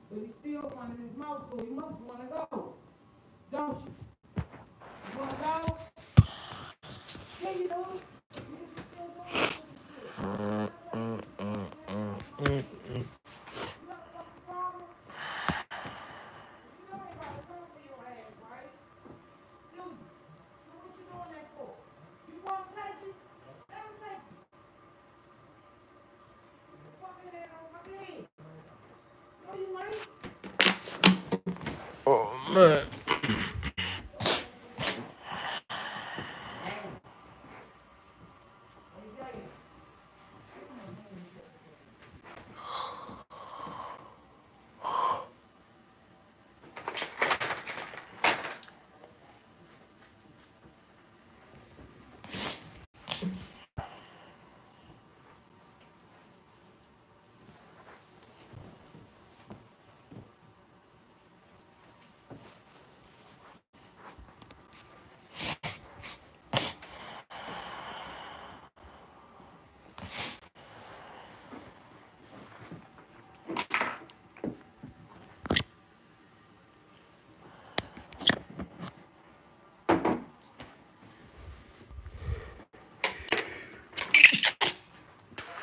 But he's still running his mouth, so he must want to go, don't you? You want to go? Yeah, you do. Oh man.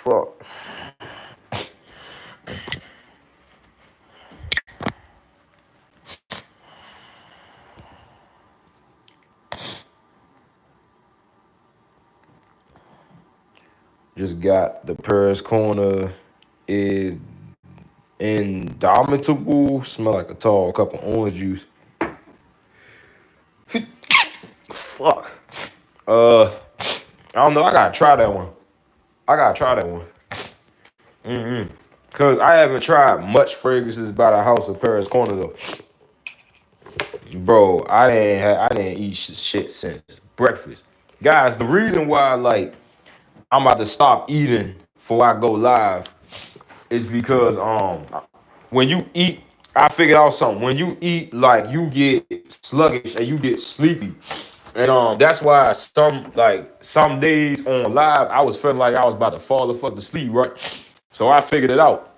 Fuck. Just got the Paris corner. It indomitable. Smell like a tall cup of orange juice. Fuck. I don't know. I gotta try that one. Cause I haven't tried much fragrances by the House of Paris Corner though. Bro, I didn't eat shit since breakfast. Guys, the reason why like I'm about to stop eating before I go live is because when you eat, I figured out something. When you eat, like you get sluggish and you get sleepy. And that's why some days on live, I was feeling like I was about to fall the fuck to sleep, right? So I figured it out,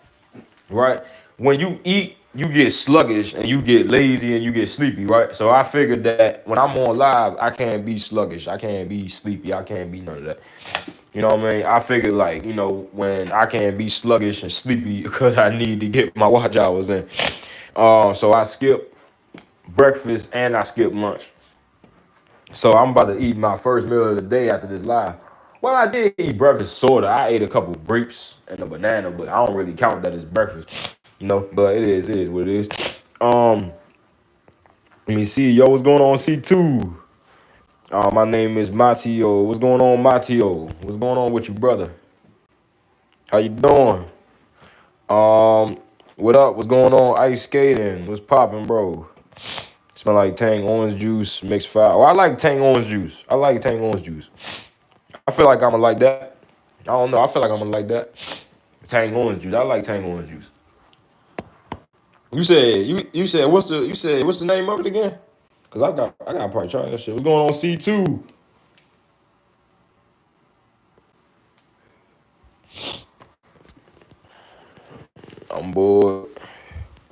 right? When you eat, you get sluggish and you get lazy and you get sleepy, right? So I figured that when I'm on live, I can't be sluggish, I can't be sleepy, I can't be none of that. You know what I mean? I figured like, when I can't be sluggish and sleepy because I need to get my watch hours in. So I skip breakfast and I skip lunch. So I'm about to eat my first meal of the day after this live. Well, I did eat breakfast sorta. I ate a couple grapes and a banana, but I don't really count that as breakfast. But it is what it is. Um, Let me see. Yo, what's going on, C2? My name is Matio. What's going on, Matio? What's going on with you, brother? How you doing? What up? What's going on? Ice skating. What's popping, bro? Smell like Tang orange juice mixed fire. Oh, I like Tang orange juice. I like Tang orange juice. I feel like I'm gonna like that. I don't know. I feel like I'm gonna like that. Tang orange juice. I like Tang orange juice. You said what's the name of it again? Cause I got probably try that shit. What's going on, C2? I'm bored.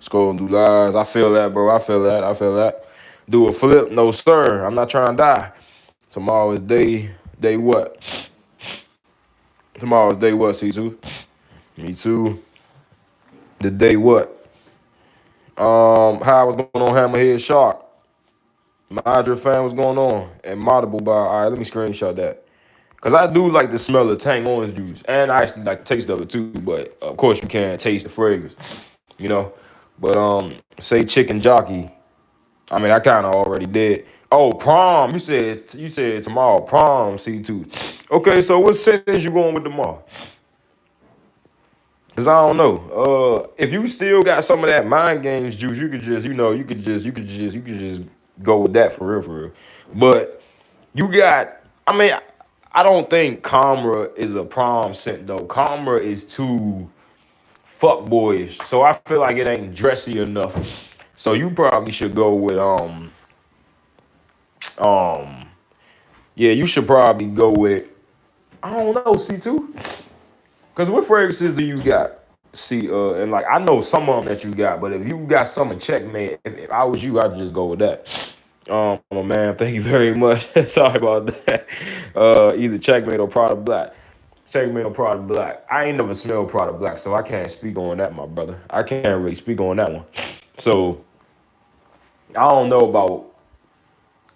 Scrolling through lives. I feel that, bro. I feel that. Do a flip? No, sir. I'm not trying to die. Tomorrow is day what? Tomorrow is day what, C2? Me too. The day what? How was going on, Hammerhead Shark? Madra fan, what's going on? And Audible by, all right, let me screenshot that. Because I do like the smell of Tang orange juice. And I actually like the taste of it too. But of course, you can't taste the fragrance, you know? But say chicken jockey. I mean, I kind of already did. Oh, prom. You said tomorrow. Prom, C2. Okay, so what sentence you going with tomorrow? Cause I don't know. If you still got some of that mind games juice, you could just, you could just go with that for real, for real. But you got, I mean, I don't think Comra is a prom scent though. Comra is too fuck boyish, so I feel like it ain't dressy enough. So you probably should go with Um, yeah, you should probably go with, I don't know, C2. Cause what fragrances do you got? See, and like I know some of them that you got, but if you got some in Checkmate, if I was you, I'd just go with that. My man, thank you very much. Sorry about that. Either Checkmate or Product Black. Checkmate or Product Black. I ain't never smelled Product Black, so I can't speak on that, my brother. I can't really speak on that one. So I don't know about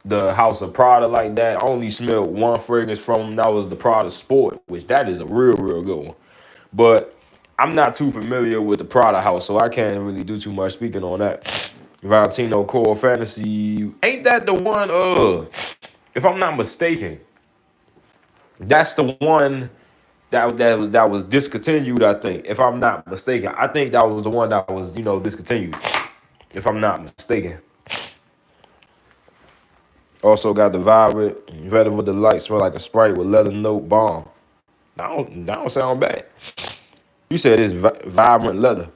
the House of Prada like that. I only smelled one fragrance from them. That was the Prada Sport, which that is a real good one. But I'm not too familiar with the Prada house, so I can't really do too much speaking on that. Valentino Core Fantasy, ain't that the one? If I'm not mistaken, that's the one that was discontinued. I think, if I'm not mistaken, I think that was the one that was discontinued. If I'm not mistaken. Also got the Vibrant Vetiver Delight, smell like a Sprite with leather note bomb. That don't sound bad. You said it's vibrant leather.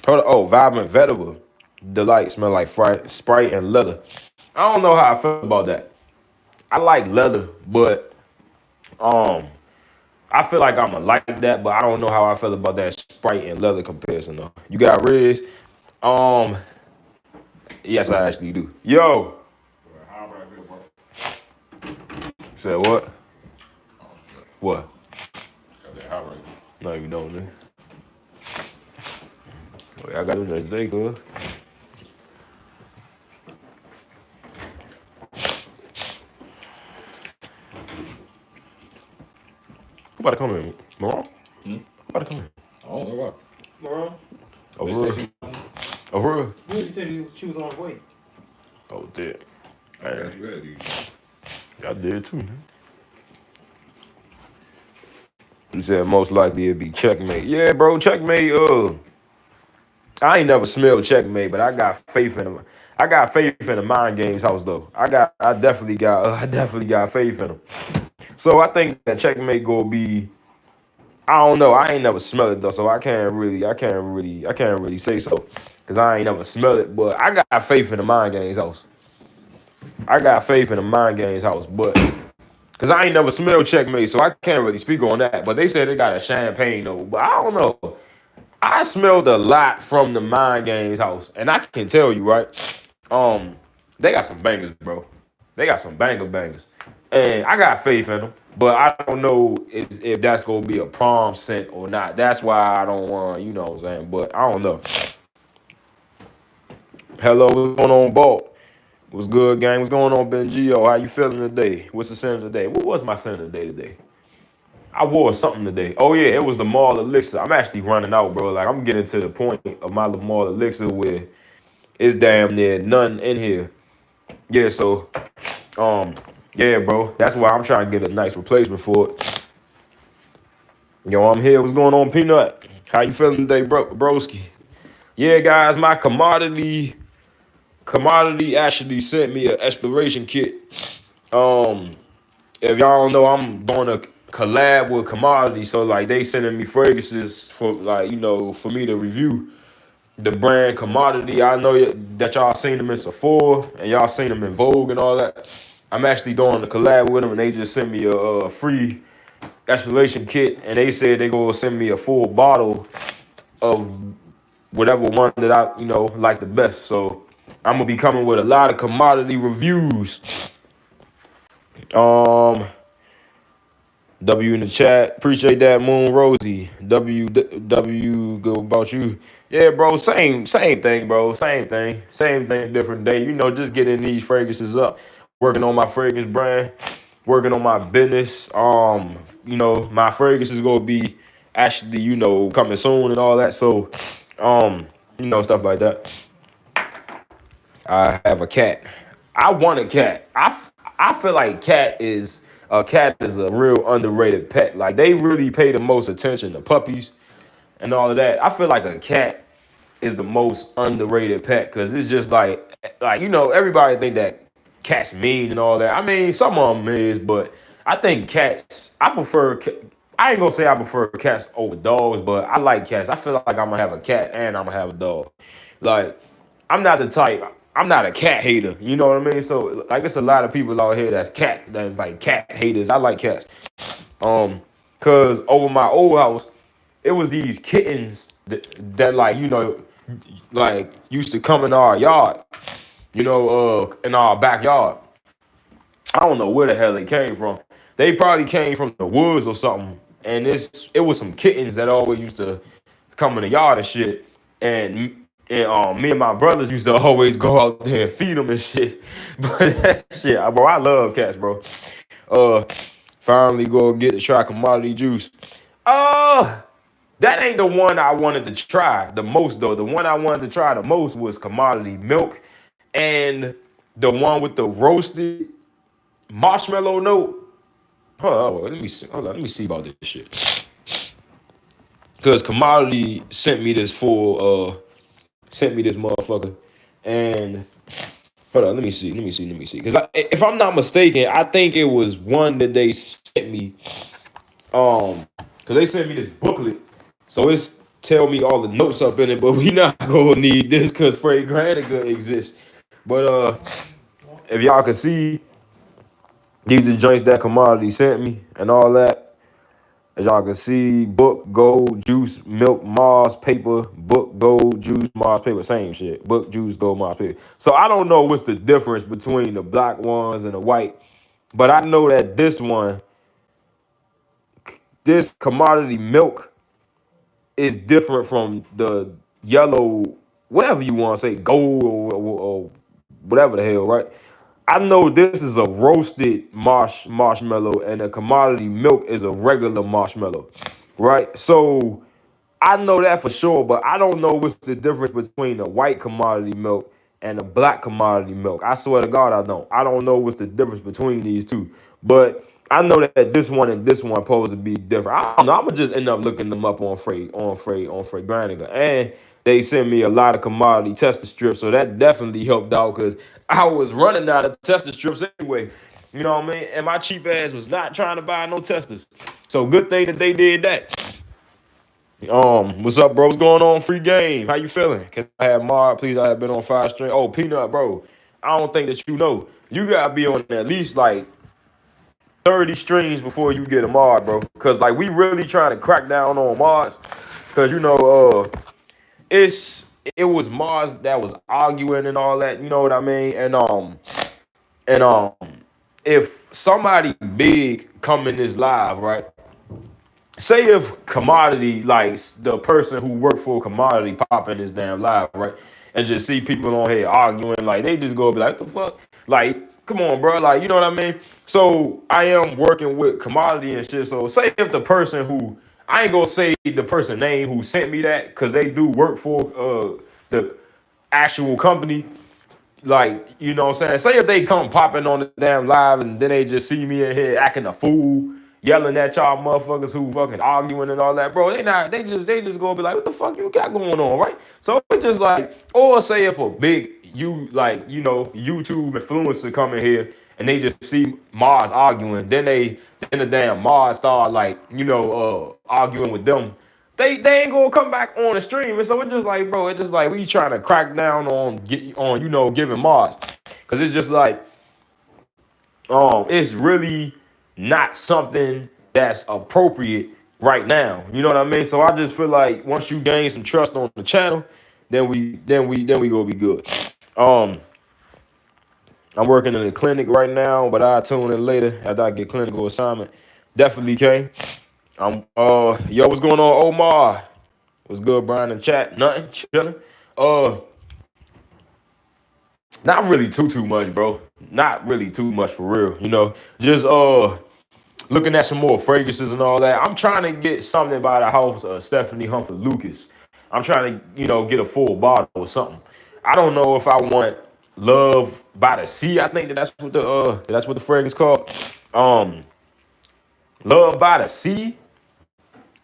Hold on. Oh, vibrant vetiver. Delight smell like Sprite and leather. I don't know how I feel about that. I like leather, but um, I feel like I'ma like that, but I don't know how I feel about that Sprite and leather comparison though. You got Riz? Um, yes, I actually do. Yo, said what? What? No, you don't, man. Wait, I got this next day, cuz. Who about to come in? Moran? Who about to come in? I don't know what. Moran? Oh, They for said real? she- Oh, for real? Yeah, she said she was on her way. Oh, did. Yeah, you ready? I did too, man. He said most likely it'd be Checkmate. Yeah, bro, Checkmate. I ain't never smelled Checkmate, but I got faith in them. I got faith in the Mind Games house though. I definitely got faith in them. So I think that Checkmate gonna be. I don't know. I ain't never smelled it though, so I can't really say so, cause I ain't never smelled it. But I got faith in the Mind Games house. I got faith in the Mind Games house, but cause I ain't never smelled Checkmate, so I can't really speak on that. But they said they got a champagne though, but I don't know. I smelled a lot from the Mind Games house, and I can tell you, right? They got some bangers, bro. They got some bangers, and I got faith in them. But I don't know if that's gonna be a prom scent or not. That's why I don't want, you know what I'm saying. But I don't know. Hello, what's going on, Bolt? What's good, gang? What's going on, Benjio? How you feeling today? What's the scent today? What was my scent today? I wore something today. Oh yeah, it was the Mall Elixir. I'm actually running out, bro. Like I'm getting to the point of my Mall Elixir where it's damn near none in here. Yeah, so yeah, bro. That's why I'm trying to get a nice replacement for it. Yo, I'm here. What's going on, Peanut? How you feeling today, broski? Yeah, guys, my commodity actually sent me an exploration kit. If y'all don't know, I'm doing a collab with Commodity, so like they sending me fragrances for for me to review the brand Commodity. I know that y'all seen them in Sephora and y'all seen them in Vogue and all that. I'm actually doing a collab with them, and they just sent me a free exploration kit, and they said they gonna send me a full bottle of whatever one that I like the best. So I'm gonna be coming with a lot of Commodity reviews. W in the chat. Appreciate that, Moon Rosie. Go about you. Yeah, bro. Same thing, bro. Same thing, different day. Just getting these fragrances up. Working on my fragrance brand. Working on my business. My fragrance is gonna be actually, coming soon and all that. So, stuff like that. I have a cat. I want a cat. I feel like cat is a real underrated pet. Like they really pay the most attention to puppies and all of that. I feel like a cat is the most underrated pet because it's just like everybody think that cats mean and all that. I mean, some of them is, but I think cats. I ain't gonna say I prefer cats over dogs, but I like cats. I feel like I'm gonna have a cat and I'm gonna have a dog. Like I'm not the type. I'm not a cat hater. You know what I mean? So like it's a lot of people out here that's like cat haters. I like cats. Cause over my old house, it was these kittens that like, like used to come in our yard, in our backyard. I don't know where the hell they came from. They probably came from the woods or something. And it was some kittens that always used to come in the yard and shit. And me and my brothers used to always go out there and feed them and shit. But that shit, bro, I love cats, bro. Uh, Finally go get to try commodity juice. Uh, that ain't the one I wanted to try the most though. The one I wanted to try the most was commodity milk, and the one with the roasted marshmallow note. Hold on, let me see. Hold on, let me see about this shit. Cause commodity sent me this motherfucker, and hold on, let me see. Cause if I'm not mistaken, I think it was one that they sent me. Cause they sent me this booklet, so it's tell me all the notes up in it. But we not gonna need this cause Fred Granica exists. But if y'all can see, these are joints that commodity sent me and all that. As y'all can see, book, gold, juice, milk, Mars, paper, book, gold, juice, Mars, paper, same shit. Book, juice, gold, Mars, paper. So I don't know what's the difference between the black ones and the white, but I know that this commodity milk is different from the yellow, whatever you want to say, gold or whatever the hell, right? I know this is a roasted marshmallow and a commodity milk is a regular marshmallow, right? So I know that for sure, but I don't know what's the difference between the white commodity milk and the black commodity milk. I swear to God, I don't. I don't know what's the difference between these two, but I know that this one and this one supposed to be different. I don't know. I'm gonna just end up looking them up on Freight Graninger, and they sent me a lot of commodity tester strips, so that definitely helped out because I was running out of tester strips anyway. You know what I mean? And my cheap ass was not trying to buy no testers, so good thing that they did that. What's up, bro? What's going on? Free game. How you feeling? Can I have mod, please? I have been on 5 straight. Oh, Peanut, bro. I don't think that you know. You gotta be on at least like 30 streams before you get a mod, bro. Cause like we really trying to crack down on mods. Cause it was mods that was arguing and all that. You know what I mean? And if somebody big come in this live, right? Say if commodity, like the person who worked for commodity pop in this damn live, right? And just see people on here arguing, like they just go be like, what the fuck? Like, come on, bro. Like, you know what I mean? So I am working with commodity and shit. So say if the person who I ain't gonna say the person name who sent me that, because they do work for the actual company. Like, you know what I'm saying? Say if they come popping on the damn live and then they just see me in here acting a fool, yelling at y'all motherfuckers who fucking arguing and all that, bro. They just gonna be like, what the fuck you got going on, right? So it's just like, or say if a big YouTube influencer come in here and they just see Mars arguing, then the damn Mars start like, arguing with them. They ain't gonna come back on the stream, and so it's just like, bro, it's just like we trying to crack down on giving mods, cause it's just like, it's really not something that's appropriate right now. You know what I mean? So I just feel like once you gain some trust on the channel, then we gonna be good. Um, I'm working in the clinic right now, but I'll tune in later after I get clinical assignment. Definitely, K. Yo, what's going on, Omar? What's good, Brian in chat? Nothing, chilling. Uh, Not really too much, bro. Not really too much for real. Just looking at some more fragrances and all that. I'm trying to get something by the house of Stephanie Humphrey Lucas. I'm trying to, get a full bottle or something. I don't know if I want Love by the Sea. I think that's what the fragrance called. Love by the Sea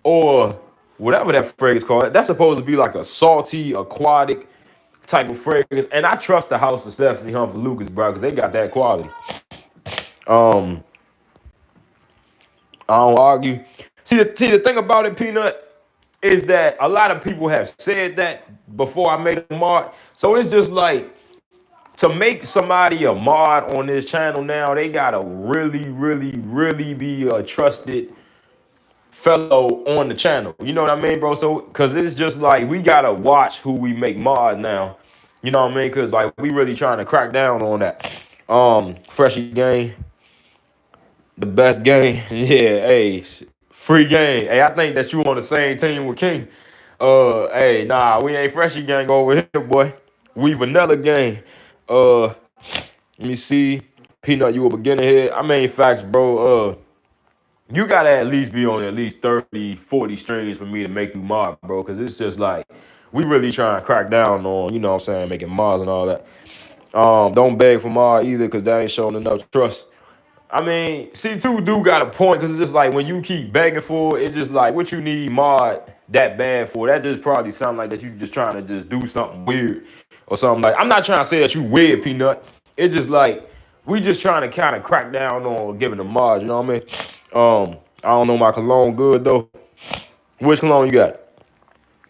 or whatever that fragrance called. That's supposed to be like a salty, aquatic type of fragrance. And I trust the house of Stephanie Humphrey Lucas, bro, because they got that quality. I don't argue. See, the thing about it, Peanut, is that a lot of people have said that before I made a mark. So it's just like, to make somebody a mod on this channel now, they gotta really, really, really be a trusted fellow on the channel. You know what I mean, bro? So, cause it's just like we gotta watch who we make mod now. You know what I mean? Cause like we really trying to crack down on that. Freshie game, the best game. Yeah, hey, free game. Hey, I think that you on the same team with King. Hey, nah, we ain't Freshie gang over here, boy. We vanilla gang. Let me see. Peanut, you a beginner here. I mean, facts, bro. You gotta at least be on at least 30, 40 streams for me to make you mod, bro. Cause it's just like we really trying to crack down on, you know what I'm saying, making mods and all that. Don't beg for mod either, cause that ain't showing enough trust. I mean, C2 do got a point, cause it's just like when you keep begging for it, it's just like what you need mod that bad for. That just probably sound like that you just trying to just do something weird or something like. I'm not trying to say that you weird, Peanut. It's just like we just trying to kind of crack down on giving the mods. You know what I mean? I don't know my cologne good though. Which cologne you got?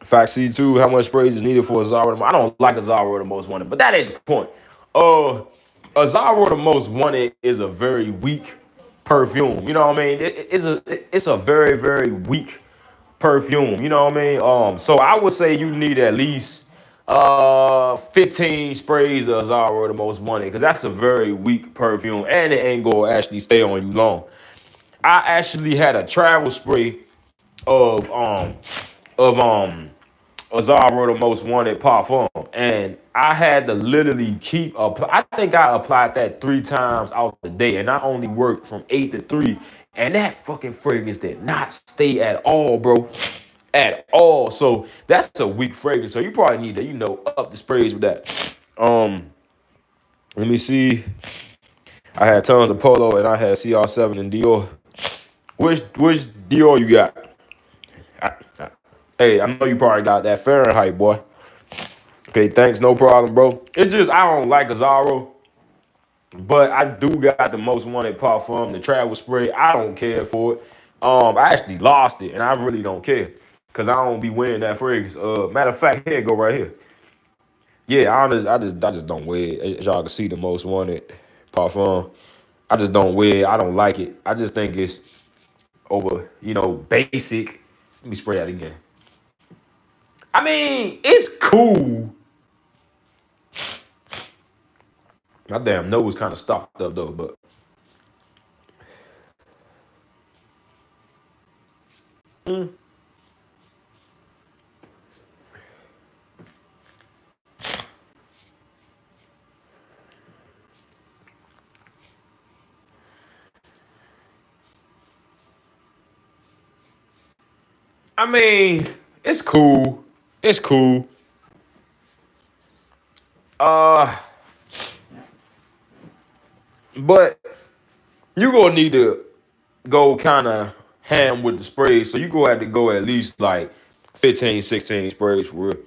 Fact C2, how much praise is needed for Azaro? I don't like Azaro the most wanted, but that ain't the point. Azaro the most wanted is a very weak perfume. You know what I mean? It's a very, very weak perfume. You know what I mean? So I would say you need at least 15 sprays of Azaro the most wanted, because that's a very weak perfume and it ain't gonna actually stay on you long. I actually had a travel spray of Azaro the most wanted parfum, and I had to literally keep apply. I think I applied that 3 times out the day, and I only worked from 8 to 3. And that fucking fragrance did not stay at all, bro, at all. So that's a weak fragrance. So you probably need to, up the sprays with that. Let me see. I had tons of Polo, and I had CR7 and Dior. Which Dior you got? Hey, I know you probably got that Fahrenheit, boy. Okay, thanks, no problem, bro. It's just I don't like Azaro, but I do got the most wanted parfum, the travel spray. I don't care for it. I actually lost it, and I really don't care because I don't be wearing that fragrance. Matter of fact, here go right here. Yeah, I just don't wear it. As y'all can see, the most wanted parfum. I just don't wear it. I don't like it. I just think it's over, basic. Let me spray that again. I mean, it's cool. My damn nose kind of stopped up though, but I mean, it's cool. It's cool. But you gonna need to go kind of ham with the sprays. So you gonna have to go at least like 15, 16 sprays for real.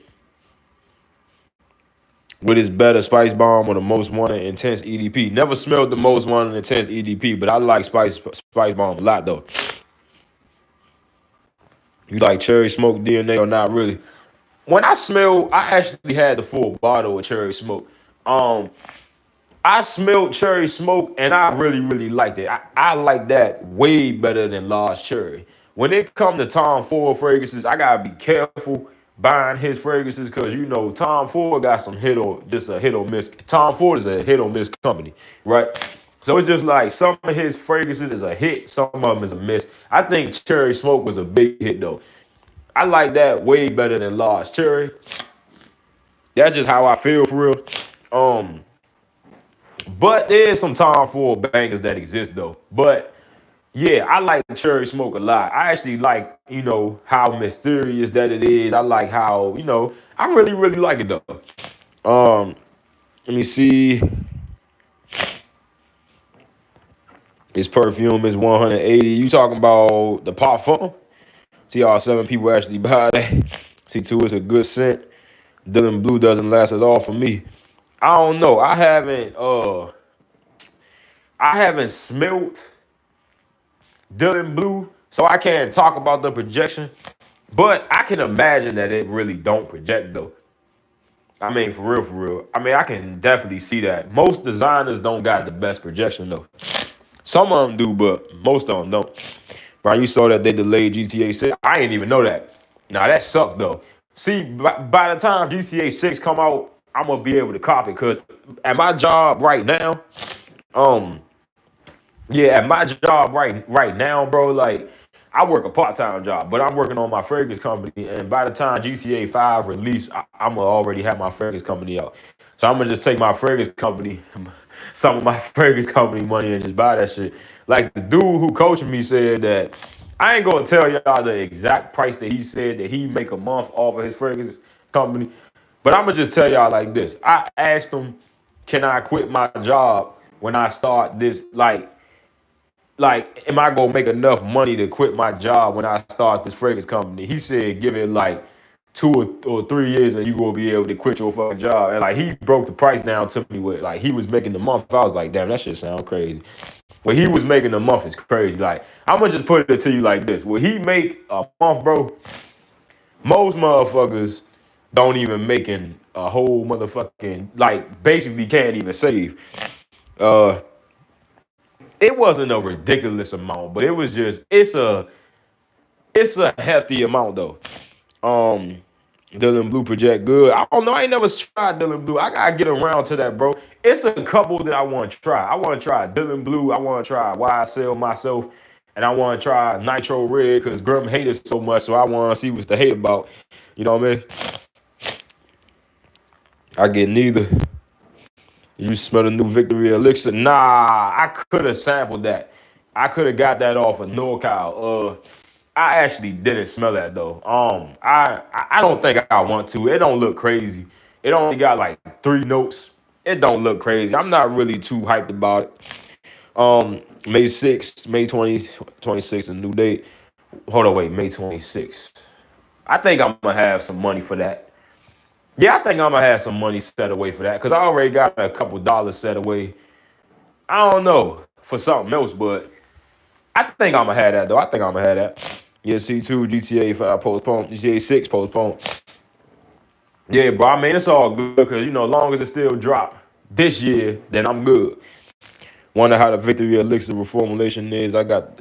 With his better Spice Bomb or the most wanted intense EDP. Never smelled the most wanted intense EDP, but I like Spice Bomb a lot though. You like cherry smoke DNA or not really? When I actually had the full bottle of cherry smoke. I smelled cherry smoke and I really, really liked it. I like that way better than Lost Cherry. When it come to Tom Ford fragrances, I gotta be careful buying his fragrances because Tom Ford got some just a hit or miss. Tom Ford is a hit or miss company, right? So it's just like some of his fragrances is a hit, some of them is a miss. I think Cherry Smoke was a big hit though. I like that way better than Lost Cherry. That's just how I feel for real. But there's some Tom Ford bangers that exist though. But yeah, I like Cherry Smoke a lot. I actually like, how mysterious that it is. I like how, I really, really like it though. Let me see. This perfume is 180. You talking about the parfum? TR7 people actually buy that. C2 is a good scent. Dylan Blue doesn't last at all for me. I don't know. I haven't smelt Dylan Blue, so I can't talk about the projection. But I can imagine that it really don't project though. I mean, for real, for real. I mean, I can definitely see that. Most designers don't got the best projection though. Some of them do, but most of them don't. Brian, you saw that they delayed GTA 6. I didn't even know that. Nah, that sucked though. See, by the time GTA 6 come out, I'm gonna be able to copy. Cause at my job right now, um, yeah, at my job right now, bro, like I work a part-time job, but I'm working on my fragrance company, and by the time GTA 5 release, I'm gonna already have my fragrance company out. So I'm gonna just take my fragrance company, some of my fragrance company money and just buy that shit. Like the dude who coached me said that I ain't gonna tell y'all the exact price that he said that he make a month off of his fragrance company, but I'm gonna just tell y'all like this. I asked him, can I quit my job when I start this like, am I gonna make enough money to quit my job when I start this fragrance company? He said, give it like 2 or 3 years and you gonna be able to quit your fucking job. And like, he broke the price down to me with like, he was making the month. I was like, damn, that shit sound crazy. What he was making a month is crazy. Like, I'm gonna just put it to you like this. What he make a month, bro, most motherfuckers don't even making a whole motherfucking, like, basically can't even save. Uh, it wasn't a ridiculous amount, but it was just it's a hefty amount though. Um, Dylan Blue project good. I don't know. I ain't never tried Dylan Blue. I gotta get around to that, bro. It's a couple that I want to try. I want to try Dylan Blue. I want to try YSL myself, and I want to try Nitro Red because Grim hated so much, so I want to see what's the hate about. You know what I mean? I get neither. You smell the new Victory Elixir? Nah, I could have sampled that. I could have got that off of NorCal. I actually didn't smell that though. I don't think I want to. It don't look crazy. It only got like 3 notes. It don't look crazy. I'm not really too hyped about it. May 6th, May 26th, a new date. Hold on, wait, May 26th. I think I'm gonna have some money for that. Yeah, I think I'm gonna have some money set away for that because I already got a couple dollars set away. I don't know for something else, but I think I'm gonna have that though. I think I'm gonna have that. Yeah, C2, GTA 5 postponed, GTA 6 postponed. Yeah, bro. I mean, it's all good because as long as it still drop this year, then I'm good. Wonder how the Victory Elixir reformulation is. I got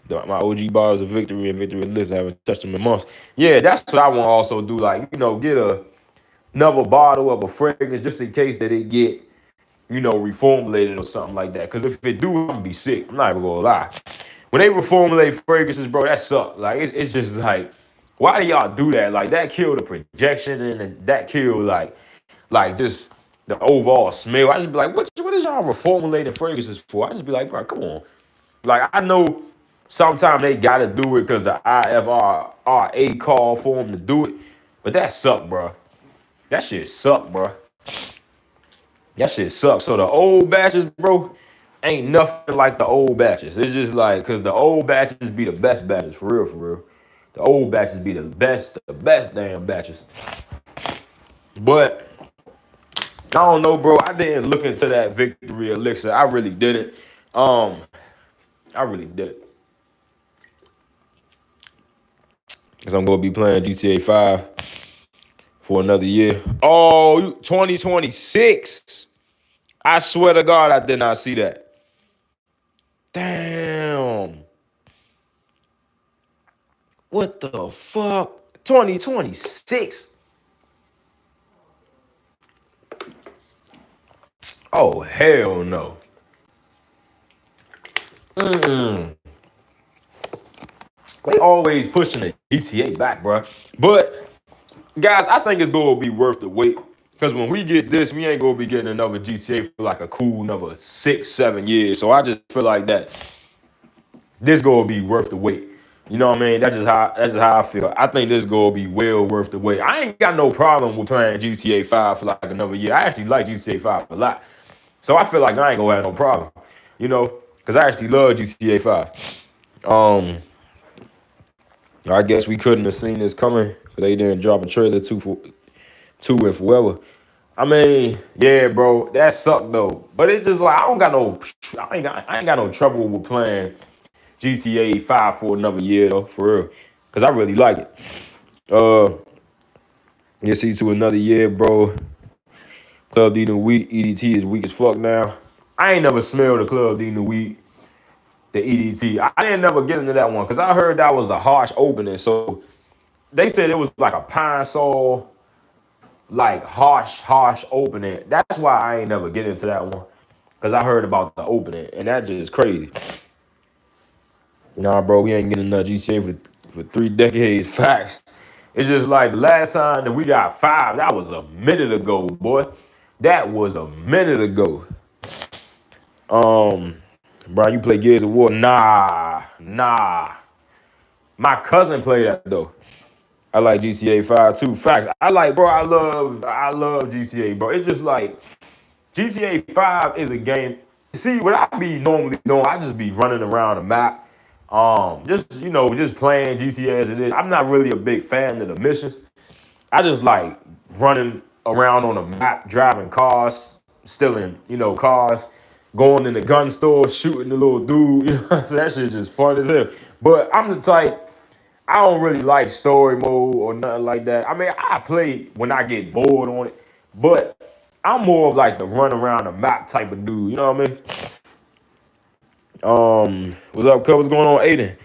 my OG bars of Victory and Victory Elixir. I haven't touched them in months. Yeah, that's what I want to also do. Like, get another bottle of a fragrance just in case that it get reformulated or something like that. Because if it do, I'm gonna be sick. I'm not even gonna lie. When they reformulate fragrances, bro, that sucks. Like it's just like, why do y'all do that? Like that kill the projection and that kill like just the overall smell. I just be like, what is y'all reformulating fragrances for? I just be like, bro, come on. Like I know sometimes they gotta do it because the IFRA call for them to do it, but that suck, bro. That shit suck, bro. That shit sucks. So the old batches, bro, ain't nothing like the old batches. It's just like, because the old batches be the best batches, for real, for real. The old batches be the best damn batches. But, I don't know, bro. I didn't look into that Victory Elixir. I really didn't. I really didn't. Because I'm going to be playing GTA 5 for another year. Oh, 2026. I swear to God, I did not see that. Damn. What the fuck? 2026. Oh, hell no. They always pushing the GTA back, bro. But, guys, I think it's going to be worth the wait. Because when we get this, we ain't going to be getting another GTA for like a cool another 6-7 years. So I just feel like that this going to be worth the wait. You know what I mean? That's just how I feel. I think this going to be well worth the wait. I ain't got no problem with playing GTA 5 for like another year. I actually like GTA 5 a lot. So I feel like I ain't going to have no problem. Because I actually love GTA 5. I guess we couldn't have seen this coming because they didn't drop a trailer two with whoever. I mean, yeah, bro, that sucked though. But it's just like I ain't got no trouble with playing GTA 5 for another year though, for real. Cause I really like it. Yes, see to another year, bro. Club D in the week. EDT is weak as fuck now. I ain't never smelled a Club D in the week. The EDT. I didn't never get into that one because I heard that was a harsh opening. So they said it was like a pine sol, like harsh opening. That's why I ain't never get into that one. Cause I heard about the opening, and that just crazy. Nah, bro, we ain't getting enough GTA for 3 decades. Facts. It's just like the last time that we got 5, that was a minute ago, boy. That was a minute ago. Brian, you play Gears of War? Nah. My cousin played that though. I like GTA 5 too. Facts. I love GTA, bro. It's just like GTA 5 is a game. See, what I be normally doing, I just be running around the map. Just playing GTA as it is. I'm not really a big fan of the missions. I just like running around on the map, driving cars, stealing, cars, going in the gun store, shooting the little dude. So that shit just fun as hell. But I'm the type, I don't really like story mode or nothing like that. I mean, I play when I get bored on it, but I'm more of like the run around the map type of dude. You know what I mean? What's up, cuz? What's going on, Aiden?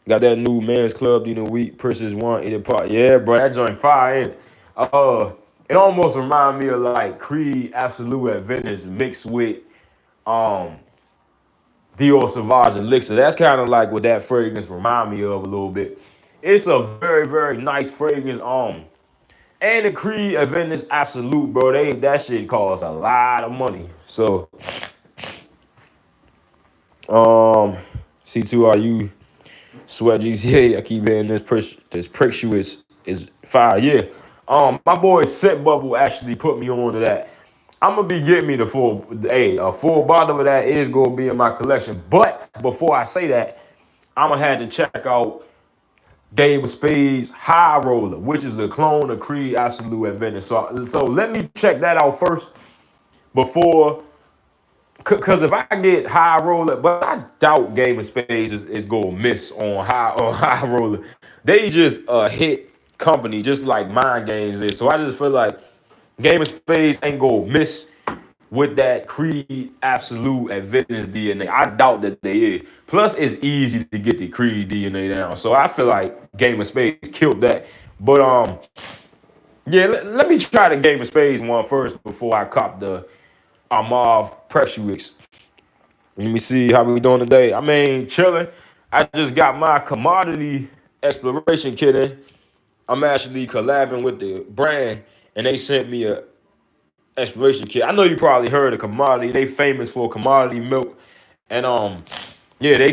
Got that new men's club in the week, Precious One, Eat Pot. Yeah, bro, that joint fire. Ain't it? It almost remind me of like Creed Absolute at Venice mixed with Dior Sauvage Elixir. That's kind of like what that fragrance remind me of a little bit. It's a very, very nice fragrance. And the Creed at Venice Absolute, bro, that shit costs a lot of money. So, C2, are you sweat GTA? I keep hearing this Precious is fire. Yeah. My boy Set Bubble actually put me on to that. I'm gonna be getting me a full bottle of that is gonna be in my collection. But before I say that, I'm gonna have to check out Game of Spades High Roller, which is a clone of Creed Absolute at Venice. So let me check that out first before, because if I get High Roller, but I doubt Game of Spades is gonna miss on High Roller. They just a hit company, just like Mind Games is. So I just feel like Game of Spades ain't gonna miss with that Creed Absolute at Venice DNA. I doubt that they is. Plus, it's easy to get the Creed DNA down. So I feel like Game of Spades killed that. But yeah, let me try the Game of Spades one first before I cop the Armave Precious. Let me see how we doing today. I mean, chilling. I just got my commodity exploration kit in. I'm actually collabing with the brand, and they sent me a exploration kit. I know you probably heard of commodity. They famous for commodity milk, and yeah,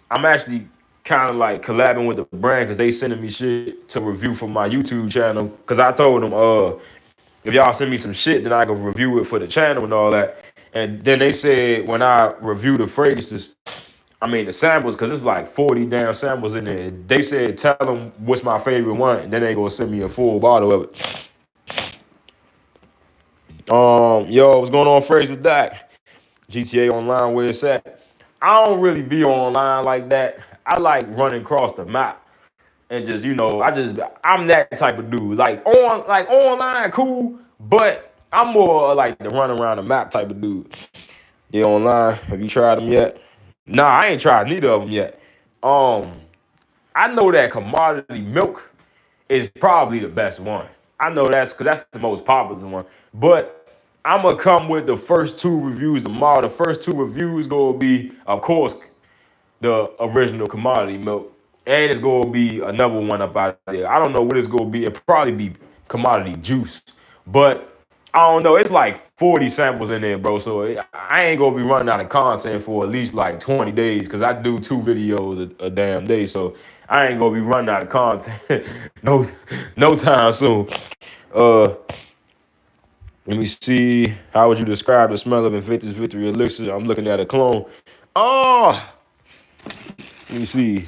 I'm actually kind of like collabing with the brand because they sending me shit to review for my YouTube channel. Because I told them, if y'all send me some shit, then I can review it for the channel and all that. And then they said when I review the fragrances, I mean the samples, because it's like 40 damn samples in there. They said tell them what's my favorite one, and then they gonna send me a full bottle of it. Yo, what's going on, Phrase with that? GTA Online, where it's at. I don't really be online like that. I like running across the map and just, I'm that type of dude. Like online, cool, but I'm more like the run around the map type of dude. Yeah, online. Have you tried them yet? Nah, I ain't tried neither of them yet. I know that commodity milk is probably the best one. I know that's because that's the most popular one. But I'm gonna come with the first 2 reviews tomorrow. The first 2 reviews gonna be, of course, the original commodity milk, and it's gonna be another one up out there. I don't know what it's gonna be. It'll probably be commodity juice, but I don't know. It's like 40 samples in there, bro. So I ain't gonna be running out of content for at least like 20 days because I do 2 videos a damn day. So I ain't gonna be running out of content no time soon. Let me see. How would you describe the smell of Invictus Victory Elixir? I'm looking at a clone. Oh, let me see.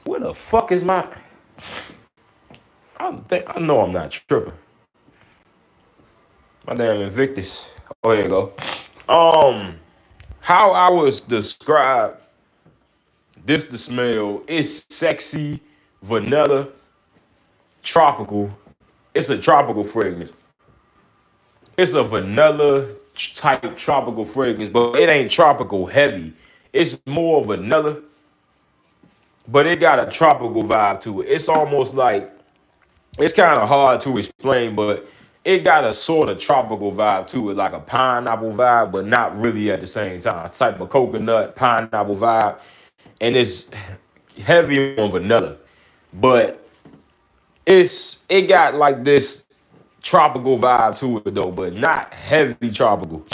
Where the fuck is my? I know I'm not tripping. My damn Invictus. Oh, here you go. How I was describe this the smell. It's sexy, vanilla, tropical. It's a tropical fragrance. It's a vanilla type tropical fragrance, but it ain't tropical heavy. It's more vanilla, but it got a tropical vibe to it. It's almost like, it's kind of hard to explain, but it got a sort of tropical vibe to it, like a pineapple vibe, but not really at the same time. It's type of coconut, pineapple vibe, and it's heavy on vanilla, but it got like this tropical vibe to it though, but not heavy tropical.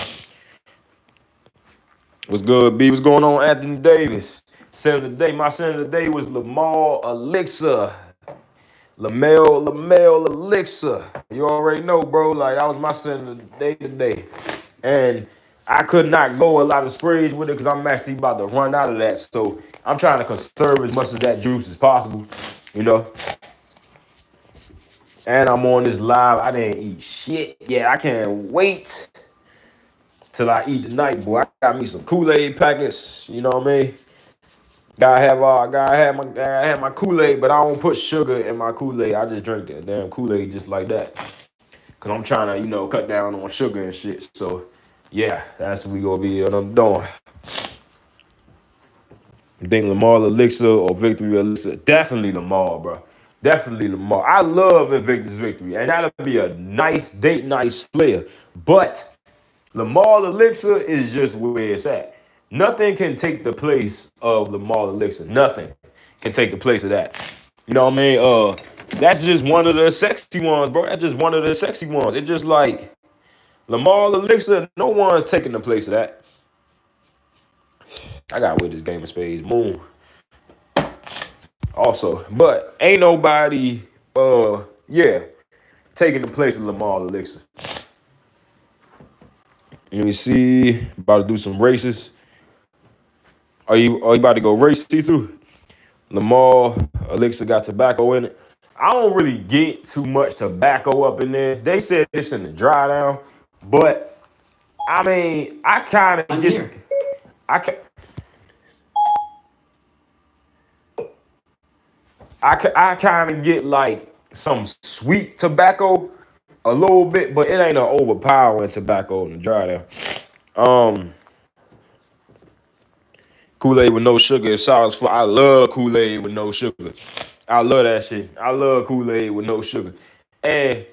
What's good, B? What's going on, Anthony Davis? Center of the day. My center of the day was Lamar Elixir. Lamel Elixir. You already know, bro. Like, that was my center of the day today. And I could not go a lot of sprays with it because I'm actually about to run out of that. So I'm trying to conserve as much of that juice as possible, you know. And I'm on this live. I didn't eat shit. Yeah, I can't wait till I eat tonight, boy. I got me some Kool-Aid packets. You know what I mean? Gotta have my Kool-Aid, but I don't put sugar in my Kool-Aid. I just drink that damn Kool-Aid just like that. Cause I'm trying to, cut down on sugar and shit. So yeah, that's what we gonna be what I'm doing. You think Lamar Elixir or Victory Elixir? Definitely Lamar, bro. Definitely Lamar. I love Invictus Victory, and that'll be a nice date night slayer. But Lamar Elixir is just where it's at. Nothing can take the place of Lamar Elixir. Nothing can take the place of that. You know what I mean? That's just one of the sexy ones, bro. That's just one of the sexy ones. It's just like Lamar Elixir, no one's taking the place of that. I got with this game of spades. Moon. Also, but ain't nobody, taking the place of Lamar Elixir. Let me see. About to do some races. Are you about to go race, see-through? Lamar Elixir got tobacco in it. I don't really get too much tobacco up in there. They said it's in the dry down, but I mean, I kind of get. Here. I kind of get like some sweet tobacco a little bit, but it ain't an overpowering tobacco in the dry down. Kool-Aid with no sugar is sour as fuck. I love Kool-Aid with no sugar. I love that shit. I love Kool-Aid with no sugar. And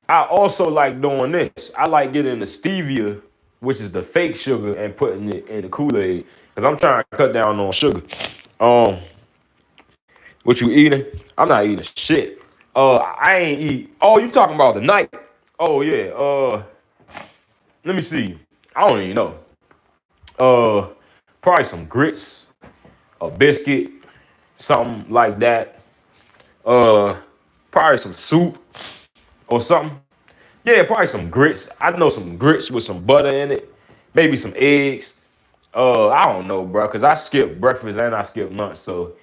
I also like doing this. I like getting the stevia, which is the fake sugar, and putting it in the Kool-Aid. Because I'm trying to cut down on sugar. What you eating? I'm not eating shit. I ain't eat. Oh, you talking about the night? Oh, yeah. Let me see. I don't even know. Probably some grits, a biscuit, something like that. Probably some soup or something. Yeah, probably some grits. I know some grits with some butter in it. Maybe some eggs. I don't know, bro, because I skipped breakfast and I skipped lunch. So,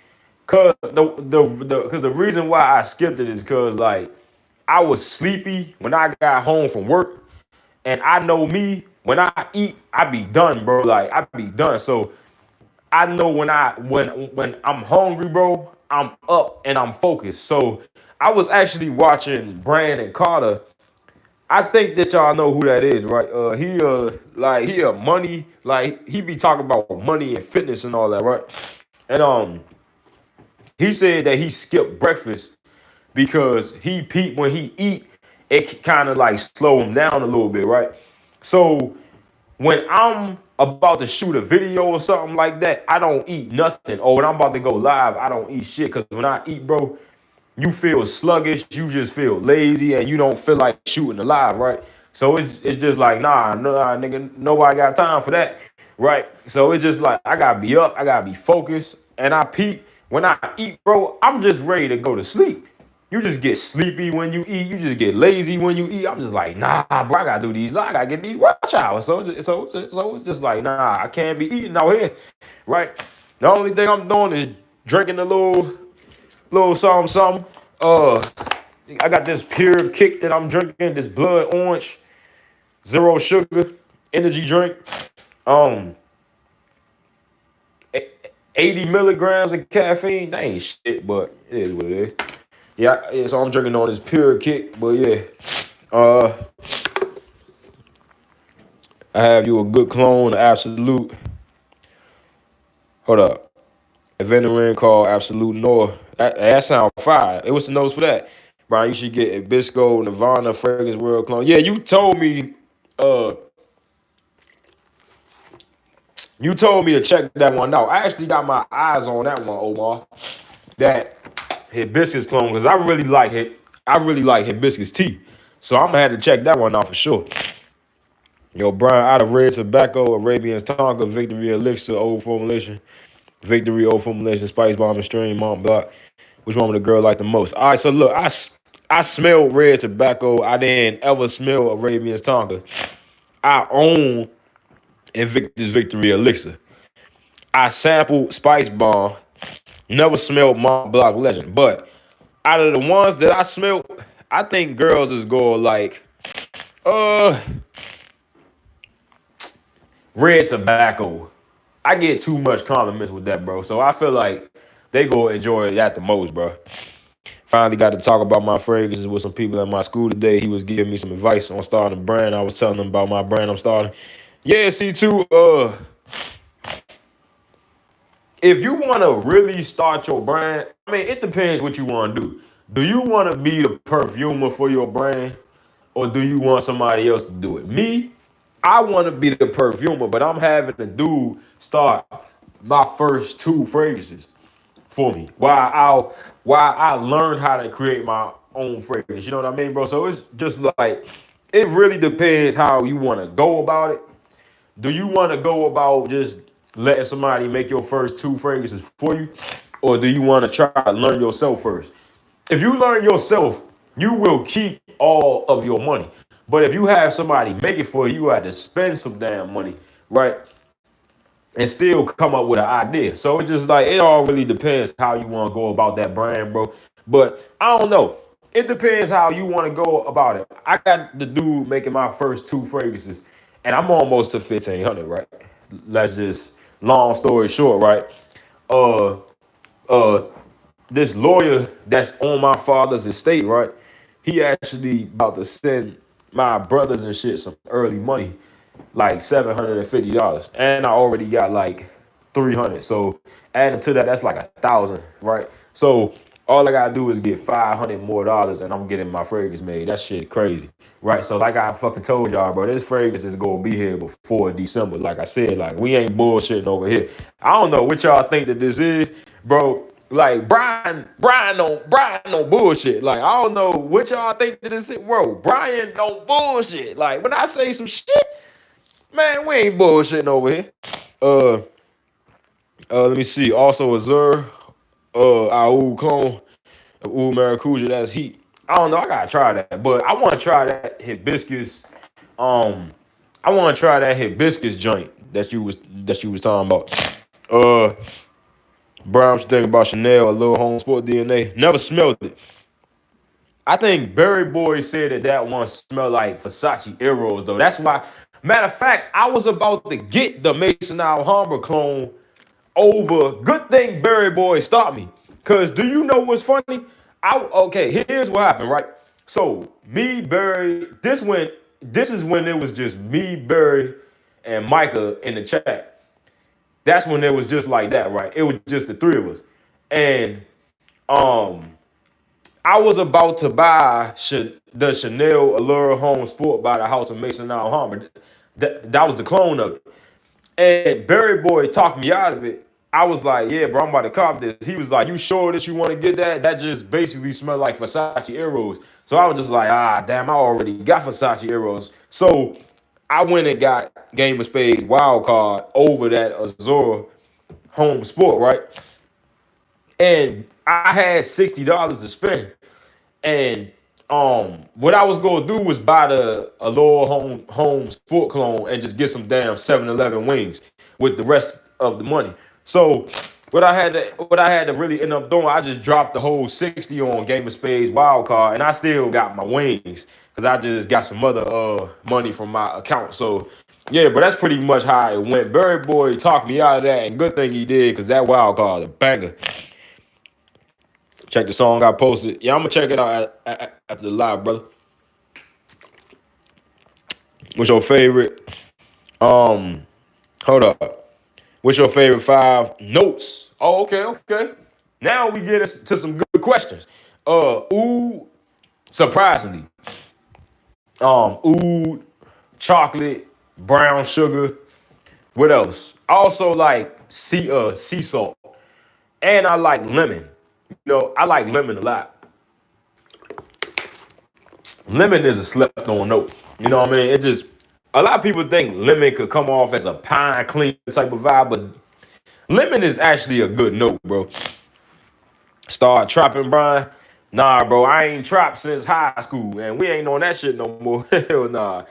cause the reason why I skipped it is because like I was sleepy when I got home from work, and I know me when I eat, I be done, bro. Like I be done. So I know when I'm hungry, bro, I'm up and I'm focused. So I was actually watching Brandon Carter. I think that y'all know who that is, right? He a money, like he be talking about money and fitness and all that, right? And he said that he skipped breakfast because he peeped when he eat, it kind of like slow him down a little bit, right? So when I'm about to shoot a video or something like that, I don't eat nothing. Or when I'm about to go live, I don't eat shit. Because when I eat, bro, you feel sluggish, you just feel lazy, and you don't feel like shooting the live, right? So it's just like, nah, nigga, nobody got time for that, right? So it's just like, I gotta be up, I gotta be focused, and I peep. When I eat, bro, I'm just ready to go to sleep. You just get sleepy when you eat. You just get lazy when you eat. I'm just like, nah, bro, I gotta do these. I gotta get these watch hours. So it's just like, nah, I can't be eating out here, right? The only thing I'm doing is drinking a little something. I got this pure kick that I'm drinking. This blood orange, zero sugar energy drink. 80 milligrams of caffeine. That ain't shit, but it is what it is. Yeah, so I'm drinking on this pure kick, but yeah. I have you a good clone, Absolute. Hold up. A vendor called Absolute Noah. That sound fire. It was the notes for that. Brian, you should get a Bisco, Nirvana, Fragrance World clone. Yeah, you told me to check that one out. I actually got my eyes on that one, Omar. That hibiscus clone, because I really like it. I really like hibiscus tea. So I'm gonna have to check that one out for sure. Yo, Brian, out of red tobacco, Arabian Tonka, Victory Elixir, old formulation, Victory, old formulation, Spice Bomb and Stream, Mont Block. Which one would the girl like the most? All right, so look, I smelled red tobacco. I didn't ever smell Arabian Tonka. I own Invictus Victory Elixir. I sampled Spice Bomb. Never smelled Mont Block Legend. But out of the ones that I smelled, I think girls is going like, red tobacco. I get too much compliments with that, bro. So I feel like they go enjoy that the most, bro. Finally got to talk about my fragrances with some people at my school today. He was giving me some advice on starting a brand. I was telling him about my brand I'm starting. Yeah, C2, if you want to really start your brand, I mean, it depends what you want to do. Do you want to be the perfumer for your brand, or do you want somebody else to do it? Me, I want to be the perfumer, but I'm having a dude start my first 2 fragrances for me while I learn how to create my own fragrance. You know what I mean, bro? So it's just like, it really depends how you want to go about it. Do you want to go about just letting somebody make your first 2 fragrances for you? Or do you want to try to learn yourself first? If you learn yourself, you will keep all of your money. But if you have somebody make it for you, you have to spend some damn money, right? And still come up with an idea. So it's just like, it all really depends how you want to go about that brand, bro. But I don't know. It depends how you want to go about it. I got the dude making my first 2 fragrances, and I'm almost to 1,500, right? Let's just, long story short, right? Uh, uh, this lawyer that's on my father's estate, right? He actually about to send my brothers and shit some early money, like $750, and I already got like 300. So adding to that, that's like 1,000, right? So all I gotta do is get $500 more, and I'm getting my fragrance made. That shit crazy, right? So like I fucking told y'all, bro, this fragrance is gonna be here before December. Like I said, like we ain't bullshitting over here. I don't know what y'all think that this is, bro. Like Brian don't bullshit. Like I don't know what y'all think that this is, bro. Brian don't bullshit. Like when I say some shit, man, we ain't bullshitting over here. Let me see. Also, Azure, our clone, Ooh Maracuja, that's heat. I don't know. I gotta try that, but I want to try that hibiscus. I want to try that hibiscus joint that you was talking about. Brown, what you think about Chanel, a little home sport DNA? Never smelled it. I think Berry Boy said that one smelled like Versace Eros, though. That's why. Matter of fact, I was about to get the Mason Alhambra clone over. Good thing Berry Boy stopped me. Cause do you know what's funny? Okay, here's what happened, right? So me, Barry, this is when it was just me, Barry, and Micah in the chat. That's when it was just like that, right? It was just the 3 of us. And I was about to buy the Chanel Allure Home Sport by the House of Mason Alhambra. That was the clone of it. And Barry Boy talked me out of it. I was like, yeah, bro, I'm about to cop this. He was like, you sure that you want to get that? That just basically smelled like Versace Eros. So I was just like, damn, I already got Versace Eros. So I went and got Game of Spades wild card over that Azure Home Sport, right? And I had $60 to spend. And what I was gonna do was buy the Allure home sport clone and just get some damn 7-Eleven wings with the rest of the money. So what I had to really end up doing, I just dropped the whole 60 on Game of Spades wild card, and I still got my wings because I just got some other money from my account. So Yeah, but that's pretty much how it went. Berry Boy talked me out of that, and good thing he did, because that wild card, a banger. Check the song I posted. Yeah, I'm gonna check it out after the live, brother. What's your favorite? Hold up. What's your favorite 5 notes? Oh, okay, okay. Now we get into some good questions. Oud, surprisingly. Oud, chocolate, brown sugar. What else? I also like sea salt. And I like lemon. I like lemon a lot. Lemon is a slept on note. You know what I mean? It just a lot of people think lemon could come off as a pine clean type of vibe, but lemon is actually a good note, bro. Start trapping, Brian. Nah, bro, I ain't trapped since high school, and we ain't on that shit no more. Hell nah.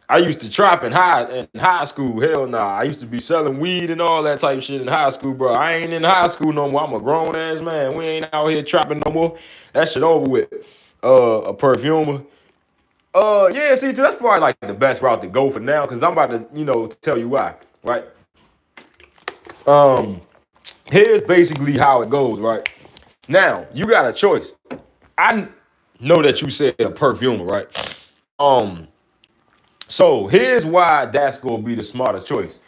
I used to trap in high school. Hell nah. I used to be selling weed and all that type of shit in high school, bro. I ain't in high school no more. I'm a grown ass man. We ain't out here trapping no more. That shit over with. A perfumer. Yeah, see, that's probably like the best route to go for now, because I'm about to, tell you why, right? Um, Here's basically how it goes, right? Now, you got a choice. I know that you said a perfumer, right? Um, so here's why that's gonna be the smartest choice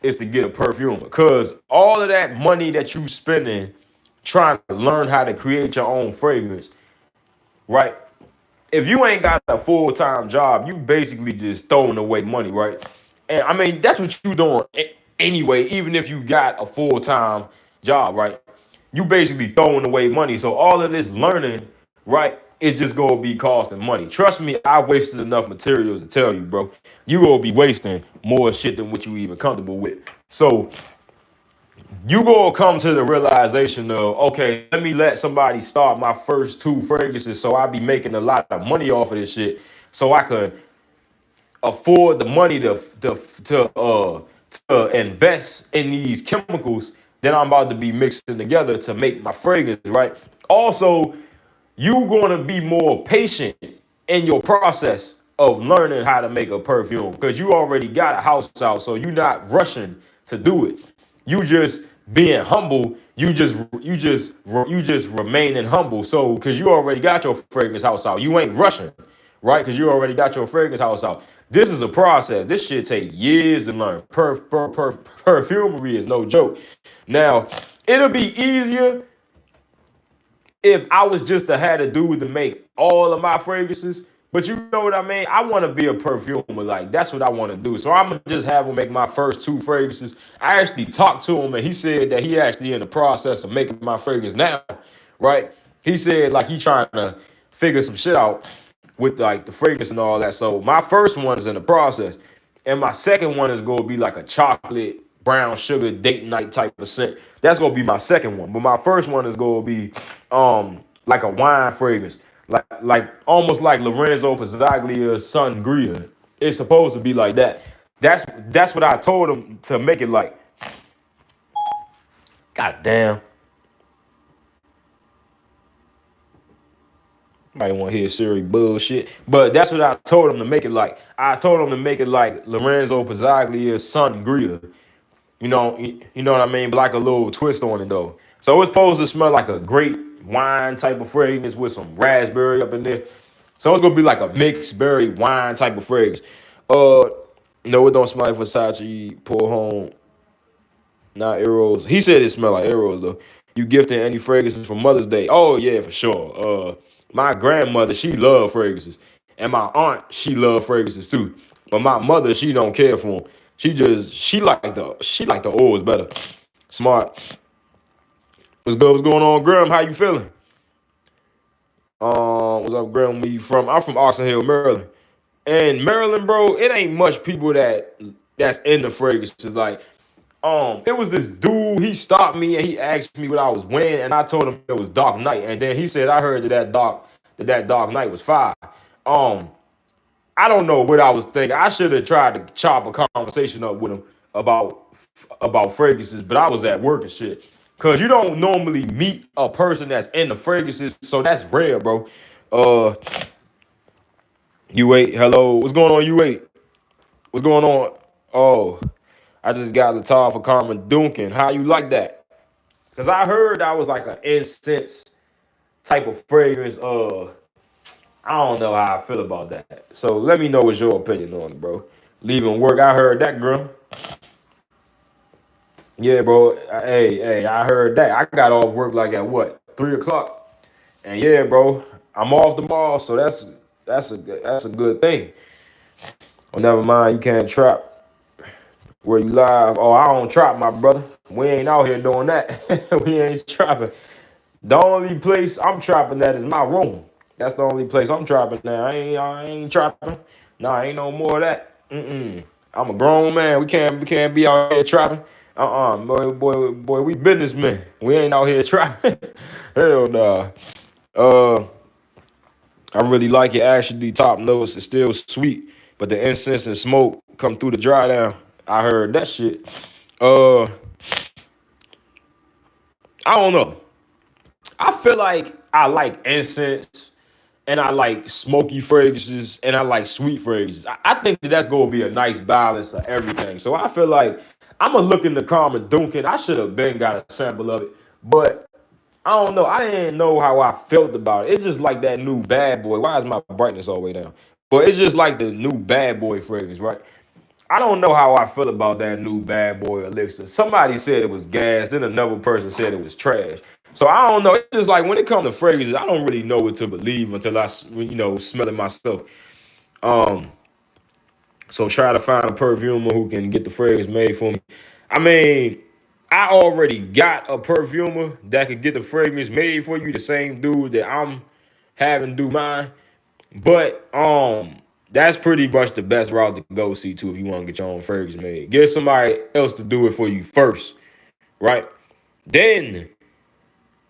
is to get a perfumer. Because all of that money that you spending trying to learn how to create your own fragrance, right? If you ain't got a full-time job, you basically just throwing away money, right? And I mean, that's what you doing anyway, even if you got a full-time job, right? You basically throwing away money. So all of this learning, right, is just gonna be costing money. Trust me, I wasted enough materials to tell you, bro. You gonna be wasting more shit than what you even comfortable with. So you gonna come to the realization of, okay, let me let somebody start my first 2 fragrances so I be making a lot of money off of this shit so I could afford the money to invest in these chemicals that I'm about to be mixing together to make my fragrance, right? Also, you gonna be more patient in your process of learning how to make a perfume because you already got a house out, so you're not rushing to do it. You just being humble. You just remaining humble. So because you already got your fragrance house out, you ain't rushing, right? Because you already got your fragrance house out. This is a process. This shit take years to learn. Perfumery is no joke. Now, it'll be easier if I was just to had a dude to make all of my fragrances. But you know what I mean? I want to be a perfumer. Like, that's what I want to do. So I'm going to just have him make my first 2 fragrances. I actually talked to him, and he said that he actually in the process of making my fragrance now, right? He said, like, he trying to figure some shit out with, like, the fragrance and all that. So my first one is in the process. And my second one is going to be like a chocolate brown sugar date night type of scent. That's gonna be my second one. But my first one is gonna be like a wine fragrance. Like almost like Lorenzo Pizzaglia's Sangria. It's supposed to be like that. That's what I told him to make it like. God damn. Nobody want to hear Siri bullshit. But that's what I told him to make it like. I told him to make it like Lorenzo Pizzaglia's Sangria. You know what I mean? But like a little twist on it though. So it's supposed to smell like a great wine type of fragrance with some raspberry up in there. So it's gonna be like a mixed berry wine type of fragrance. No, it don't smell like Versace. Pour home, not arrows. He said it smelled like arrows though. You gifting any fragrances for Mother's Day? Oh yeah, for sure. My grandmother, she loved fragrances, and my aunt, she loved fragrances too. But my mother, she don't care for them. She like the oils better. Smart. What's good? What's going on, Graham? How you feeling? What's up, Graham? Where you from? I'm from Oxon Hill, Maryland. And Maryland, bro, it ain't much people that's in the fragrances. Like, it was this dude. He stopped me and he asked me what I was wearing, and I told him it was Dark Knight. And then he said, I heard that Dark Knight was fire. I don't know what I was thinking. I should have tried to chop a conversation up with him about fragrances, but I was at work and shit. Cause you don't normally meet a person that's in the fragrances, so that's rare, bro. U8, hello, what's going on, U8? What's going on? Oh, I just got Latar for Carmen Duncan. How you like that? Because I heard that was like an incense type of fragrance. I don't know how I feel about that. So let me know what's your opinion on it, bro. Leaving work, I heard that, Grim. Yeah, bro. Hey, I heard that. I got off work like at what, 3 o'clock? And yeah, bro, I'm off tomorrow, so that's a good thing. Oh, never mind, you can't trap where you live. Oh, I don't trap, my brother. We ain't out here doing that. We ain't trapping. The only place I'm trapping at is my room. That's the only place I'm trapping now. I ain't trapping. Nah, ain't no more of that. I'm a grown man. We can't be out here trapping. Boy, we businessmen. We ain't out here trapping. Hell nah. Uh, I really like it. Actually, top notes is still sweet, but the incense and smoke come through the dry down. I heard that shit. Uh, I don't know. I feel like I like incense and I like smoky fragrances and I like sweet fragrances. I think that's gonna be a nice balance of everything. So I feel like I'm gonna look into Carmen Duncan. I should have been got a sample of it, but I don't know. I didn't know how I felt about it. It's just like that new bad boy. Why is my brightness all the way down? But it's just like the new bad boy fragrance, right? I don't know how I feel about that new bad boy elixir. Somebody said it was gas, then another person said it was trash. So I don't know. It's just like when it comes to fragrances, I don't really know what to believe until I smell it myself. Um, so try to find a perfumer who can get the fragrance made for me. I mean, I already got a perfumer that could get the fragrance made for you, the same dude that I'm having do mine. But that's pretty much the best route to go see too if you want to get your own fragrance made. Get somebody else to do it for you first, right? Then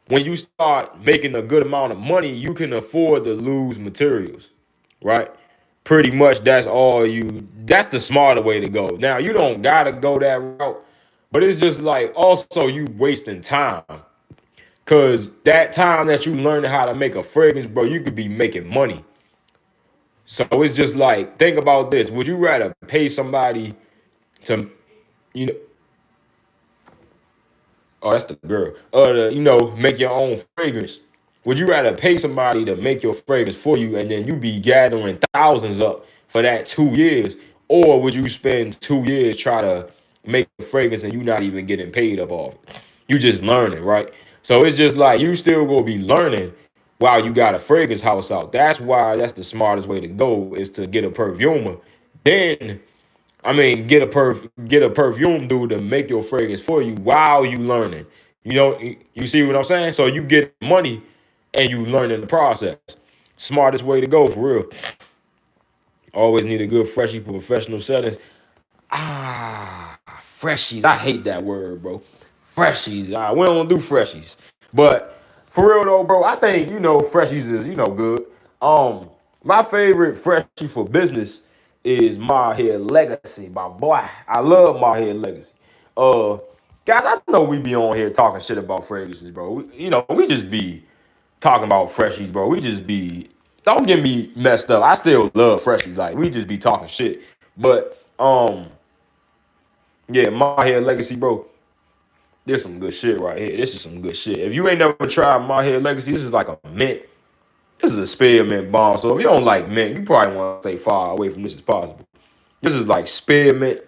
when you start making a good amount of money, you can afford to lose materials, right? Pretty much that's the smarter way to go. Now you don't gotta go that route, but it's just like also you wasting time. Cause that time that you learning how to make a fragrance, bro, you could be making money. So it's just like, think about this. Would you rather pay somebody to, you know, oh, that's the girl, make your own fragrance? Would you rather pay somebody to make your fragrance for you and then you be gathering thousands up for that 2 years? Or would you spend 2 years trying to make a fragrance and you not even getting paid up off it? You just learning, right? So it's just like you still gonna be learning while you got a fragrance house out. That's why that's the smartest way to go is to get a perfumer. Then get a perfume dude to make your fragrance for you while you learning. You see what I'm saying? So you get money and you learn in the process. Smartest way to go for real. Always need a good freshie for professional settings. Ah, freshies. I hate that word, bro. Freshies. We don't do freshies. But for real though, bro, I think freshies is good. My favorite freshie for business is My Hair Legacy, my boy. I love My Hair Legacy. Uh, guys, I know we be on here talking shit about fragrances, bro. We just be talking about freshies, bro. We just be don't get me messed up. I still love freshies. Like we just be talking shit. But yeah, My Hair Legacy, bro. There's some good shit right here. This is some good shit. If you ain't never tried My Hair Legacy, this is like a mint. This is a spearmint bomb. So if you don't like mint, you probably want to stay far away from this as possible. This is like spearmint.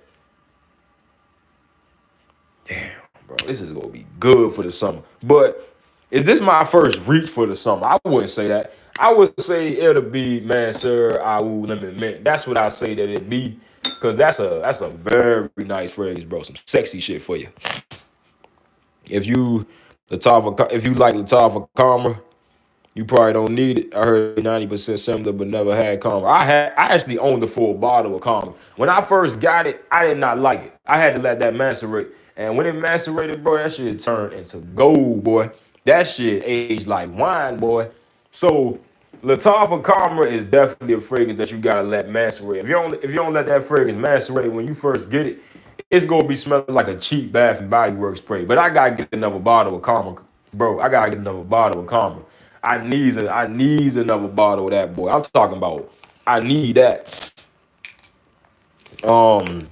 Damn, bro. This is gonna be good for the summer. But is this my first reach for the summer? I wouldn't say that. I would say it'll be Mansur Awu Lemon Mint. That's what I say that it be. Cause that's a very nice phrase, bro. Some sexy shit for you. If you if you like Latafa Karma, you probably don't need it. I heard 90% similar, but never had Karma. I actually owned the full bottle of Karma. When I first got it, I did not like it. I had to let that macerate. And when it macerated, bro, that shit turned into gold, boy. That shit aged like wine, boy. So Latafa Karma is definitely a fragrance that you gotta let macerate. If you don't let that fragrance macerate when you first get it, it's gonna be smelling like a cheap Bath and Body Works spray. But I gotta get another bottle of Karma, bro. I gotta get another bottle of Karma. I need another bottle of that, boy. I'm talking about I need that. Um,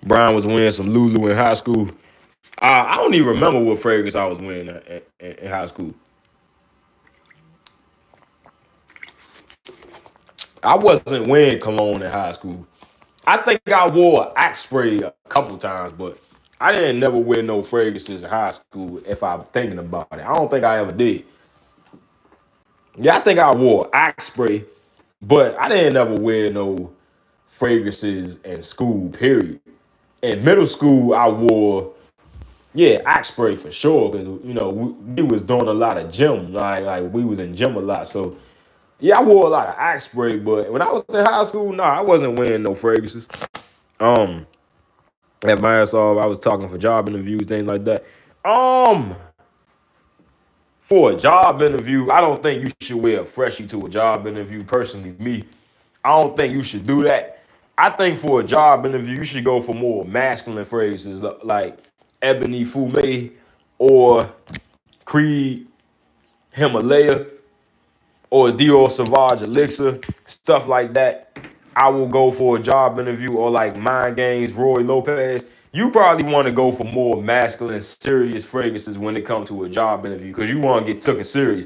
Brian was wearing some Lulu in high school. I don't even remember what fragrance I was wearing in high school. I wasn't wearing cologne in high school. I think I wore Axe spray a couple times, but I didn't never wear no fragrances in high school if I'm thinking about it. I don't think I ever did. Yeah, I think I wore Axe spray, but I didn't never wear no fragrances in school, period. In middle school, I wore, yeah, Axe spray for sure, because, we was doing a lot of gym. Like we was in gym a lot. So, yeah, I wore a lot of Axe spray, but when I was in high school, nah, I wasn't wearing no fragrances. Um, at my ass off, I was talking for job interviews, things like that. Um, for a job interview, I don't think you should wear a freshie to a job interview. Personally, me, I don't think you should do that. I think for a job interview, you should go for more masculine phrases like Ebony Fume or Creed Himalaya or Dior Sauvage Elixir, stuff like that. I will go for a job interview or like Mind Games, Roy Lopez. You probably want to go for more masculine, serious fragrances when it comes to a job interview because you want to get taken serious.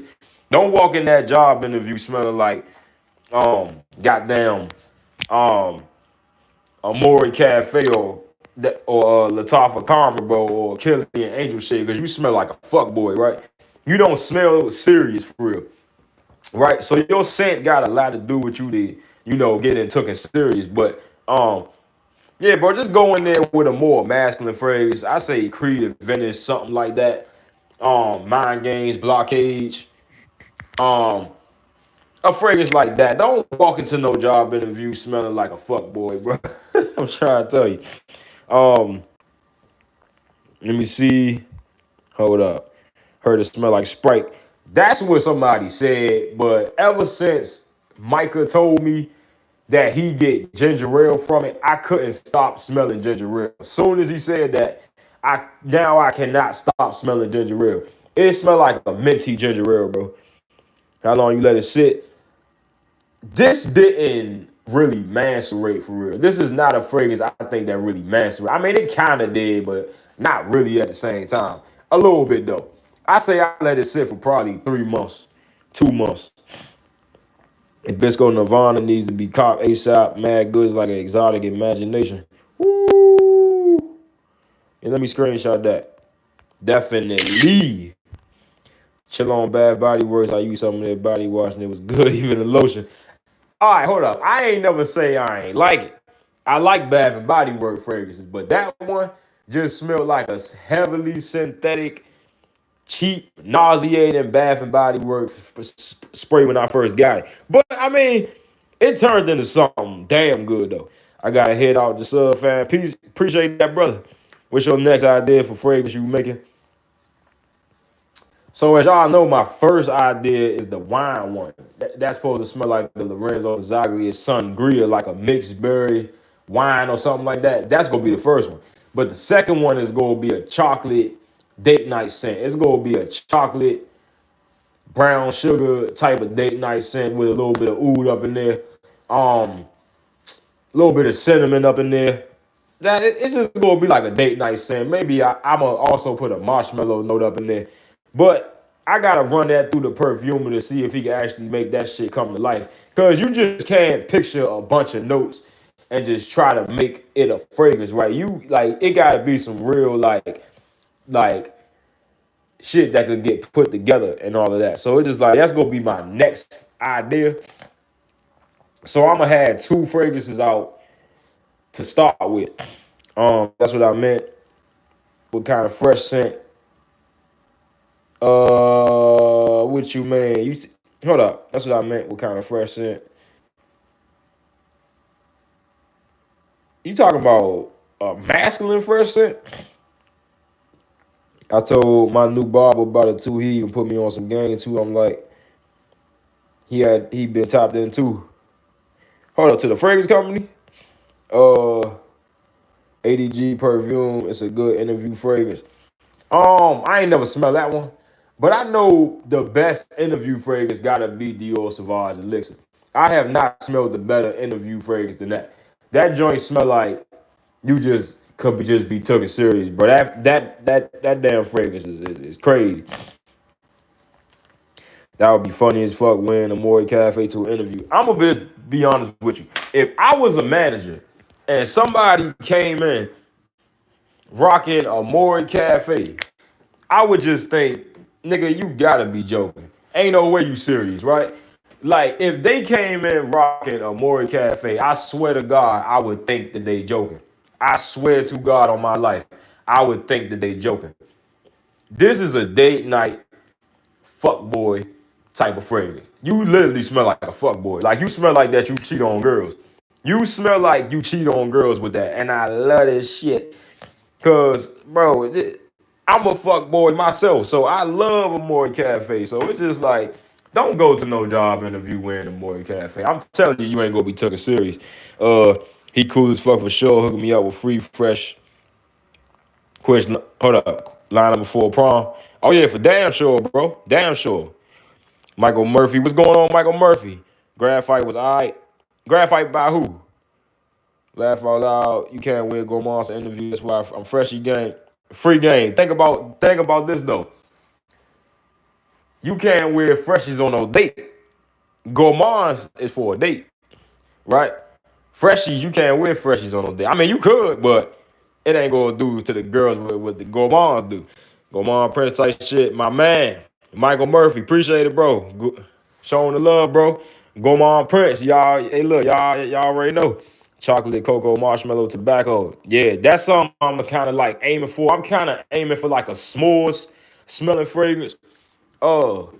Don't walk in that job interview smelling like goddamn um Amori Cafe or Latifah Karma, bro, or Kelly and Angel shit because you smell like a fuck boy, right? You don't smell serious for real. Right, so your scent got a lot to do with you to, getting taken serious. But yeah, bro, just go in there with a more masculine phrase. I say creative Venice, something like that. Mind games, blockage, um, a fragrance like that. Don't walk into no job interview smelling like a fuck boy, bro. I'm trying to tell you. Um, let me see. Hold up. Heard it smell like Sprite. That's what somebody said, but ever since Micah told me that he get ginger ale from it, I couldn't stop smelling ginger ale. As soon as he said that, I cannot stop smelling ginger ale. It smelled like a minty ginger ale, bro. How long you let it sit? This didn't really macerate for real. This is not a fragrance I think that really macerate. I mean, it kind of did, but not really at the same time. A little bit though. I say I let it sit for probably 3 months, 2 months. If Bisco Nirvana needs to be caught ASAP, mad good is like an exotic imagination. Woo! And let me screenshot that. Definitely. Chill on Bad Body Works. I use some of their body wash and it was good, even the lotion. All right, hold up. I ain't never say I ain't like it. I like Bath and Body Works fragrances, but that one just smelled like a heavily synthetic, cheap, nauseating Bath and Body Works spray when I first got it. But I mean, it turned into something damn good though. I gotta head out to sub fan. Peace, appreciate that, brother. What's your next idea for fragrance you making? So as y'all know, my first idea is the wine one. That's supposed to smell like the Lorenzo Zaglia's Sangria, like a mixed berry wine or something like that. That's gonna be the first one. But the second one is gonna be a chocolate date night scent. It's gonna be a chocolate brown sugar type of date night scent with a little bit of oud up in there, a little bit of cinnamon up in there. It's just gonna be like a date night scent. Maybe I'm gonna also put a marshmallow note up in there, but I gotta run that through the perfumer to see if he can actually make that shit come to life. Cause you just can't picture a bunch of notes and just try to make it a fragrance, right? You like it gotta be some real like shit that could get put together and all of that. So it's just like that's gonna be my next idea. So I'm gonna have two fragrances out to start with. That's what I meant. What kind of fresh scent? What you mean? Hold up. That's what I meant. What kind of fresh scent? You talking about a masculine fresh scent? I told my new barber about it too. He even put me on some game too. I'm like, he been tapped in too. Hold up, to the fragrance company. ADG perfume. It's a good interview fragrance. I ain't never smelled that one, but I know the best interview fragrance gotta be Dior Sauvage Elixir. I have not smelled the better interview fragrance than that. that joint smell like you just could be just be taken serious, bro. That damn fragrance is crazy. That would be funny as fuck wearing a Maury Cafe to an interview. I'm gonna be honest with you. If I was a manager and somebody came in rocking a Maury Cafe, I would just think, nigga, you gotta be joking. Ain't no way you serious, right? Like, if they came in rocking a Maury Cafe, I swear to God, I would think that they joking. I swear to God on my life, I would think that they joking. This is a date night fuck boy type of fragrance. You literally smell like a fuck boy. Like, you smell like that you cheat on girls. You smell like you cheat on girls with that. And I love this shit. Cause, bro, I'm a fuck boy myself. So I love a Maury Cafe. So it's just like, don't go to no job interview wearing a Maury Cafe. I'm telling you, you ain't gonna be taken serious. He cool as fuck for sure. Hooking me up with free, fresh. Question, hold up. Line up before prom. Oh yeah, for damn sure, bro. Damn sure. Michael Murphy. What's going on, Michael Murphy? Grad fight was all right. Grad fight by who? Laugh out loud. You can't win Go Monster interview. That's why I'm Freshie game. Free game. Think about this though. You can't wear Freshies on no date. Gourmands is for a date, right? Freshies, you can't wear Freshies on no date. I mean, you could, but it ain't gonna do to the girls what the Gourmands do. Gourmand Prince type shit. My man, Michael Murphy. Appreciate it, bro. Showing the love, bro. Gourmand Prince. Y'all, hey, look, y'all already know. Chocolate, cocoa, marshmallow, tobacco. Yeah, that's something I'm kind of like aiming for. I'm kind of aiming for like a s'mores smelling fragrance. Oh,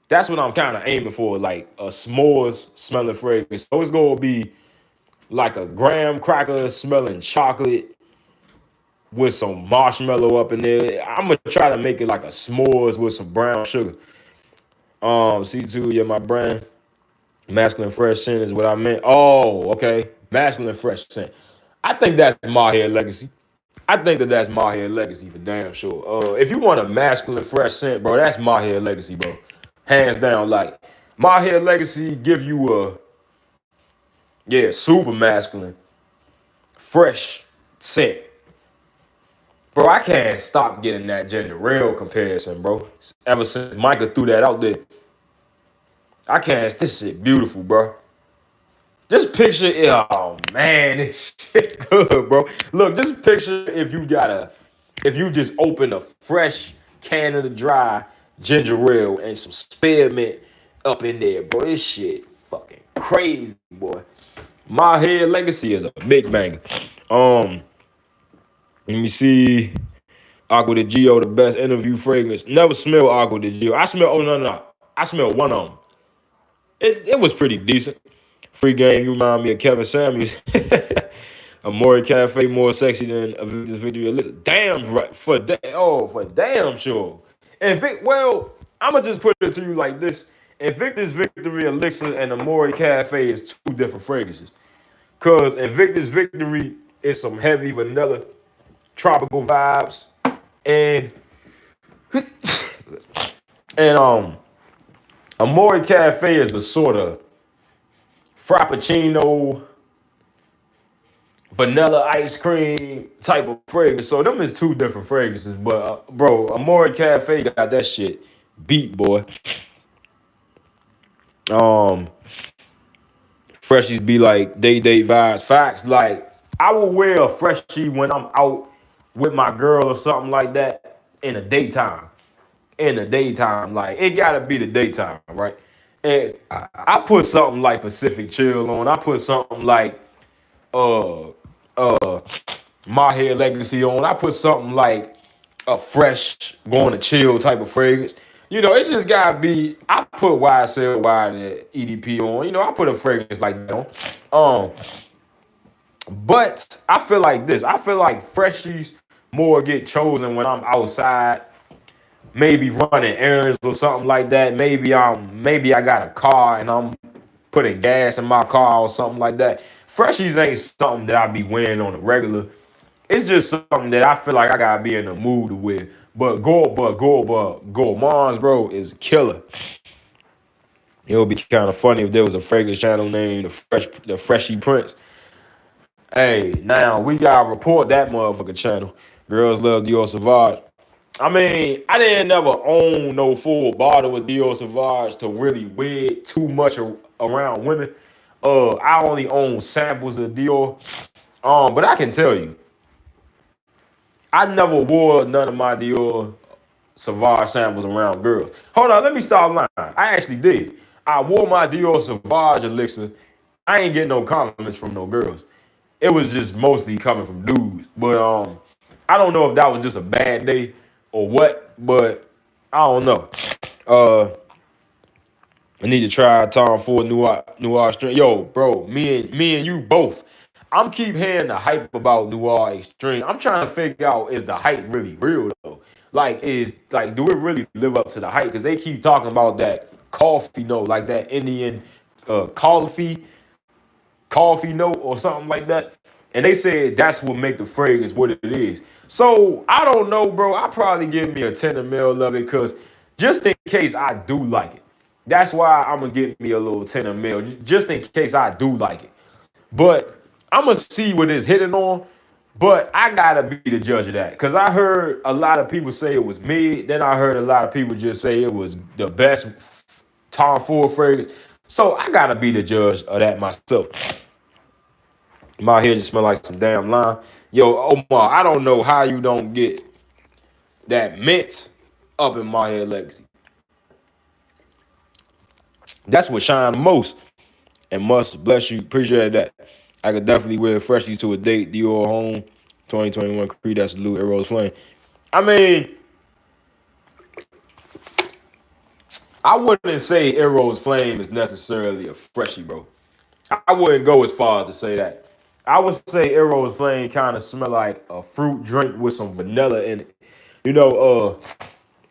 that's what I'm kind of aiming for, like a s'mores smelling fragrance. So it's gonna be like a graham cracker smelling chocolate with some marshmallow up in there. I'm gonna try to make it like a s'mores with some brown sugar. C2, yeah, my brand. Masculine fresh scent is what I meant. Oh, okay. Masculine fresh scent. I think that's my hair legacy. I think that's my hair legacy for damn sure. If you want a masculine fresh scent, bro, that's my hair legacy, bro. Hands down. Like, my hair legacy give you super masculine, fresh scent. Bro, I can't stop getting that ginger ale comparison, bro. Ever since Micah threw that out there. I can't, this shit beautiful, bro. Just picture it. Oh man, this shit good, bro. Look, just picture if you just open a fresh Canada Dry ginger ale and some spearmint up in there, bro. This shit fucking crazy, boy. My Head Legacy is a big bang. Let me see. Aqua de Gio, the best interview fragrance. Never smell Aqua de Gio. I smell. Oh no. I smell one of them. It was pretty decent. Free game, you remind me of Kevin Samuels. Amore Cafe more sexy than a Victory Elixir. Damn right, for damn sure. And I'ma just put it to you like this. Invictus Victory Elixir and Amore Cafe is two different fragrances. Cause Invictus Victory is some heavy vanilla, tropical vibes, and Amore Cafe is a sort of frappuccino, vanilla ice cream type of fragrance. So them is two different fragrances. But bro, Amore Cafe got that shit beat, boy. Freshies be like day vibes. Facts. Like, I will wear a freshie when I'm out with my girl or something like that in the daytime. Like, it gotta be the daytime, right? And I put something like Pacific Chill on. I put something like uh My Hair Legacy on. I put something like a fresh going to chill type of fragrance. You know, it just gotta be. I put YSL Wide EDP on. You know, I put a fragrance like that on. But I feel like this. I feel like Freshies more get chosen when I'm outside, maybe running errands or something like that. Maybe I got a car and I'm putting gas in my car or something like that. Freshies ain't something that I be wearing on a regular. It's just something that I feel like I gotta be in the mood to wear. But Gourmands, bro, is killer. It would be kind of funny if there was a fragrance channel named the Freshie Prince. Hey, now we gotta report that motherfucker channel. Girls love Dior Sauvage. I mean, I didn't never own no full bottle of Dior Sauvage to really wear too much around women. I only own samples of Dior. But I can tell you, I never wore none of my Dior Sauvage samples around girls. Hold on, let me stop lying. I actually did. I wore my Dior Sauvage elixir. I ain't getting no compliments from no girls. It was just mostly coming from dudes. But I don't know if that was just a bad day or what, but I don't know. Uh I need to try Tom Ford Noir Extreme. Yo, bro, me and you both. I'm keep hearing the hype about Noir Extreme. I'm trying to figure out, is the hype really real though? Do it really live up to the hype? Because they keep talking about that coffee note, like that Indian coffee note or something like that. And they said that's what make the fragrance what it is. So I don't know, bro. I probably give me a 10 ml of it because just in case I do like it. That's why I'm gonna get me a little 10 ml just in case I do like it. But I'm gonna see what it's hitting on. But I gotta be the judge of that because I heard a lot of people say it was mid. Then I heard a lot of people just say it was the best Tom Ford fragrance. So I gotta be the judge of that myself. My hair just smell like some damn lime. Yo, Omar, I don't know how you don't get that mint up in my hair legacy. That's what shine most. And must bless you. Appreciate that. I could definitely wear Freshies to a date. Dior home 2021 Creed. That's Lou Arrows Flame. I mean, I wouldn't say Arrows Flame is necessarily a freshie, bro. I wouldn't go as far as to say that. I would say Arrows Flame kind of smell like a fruit drink with some vanilla in it. You know,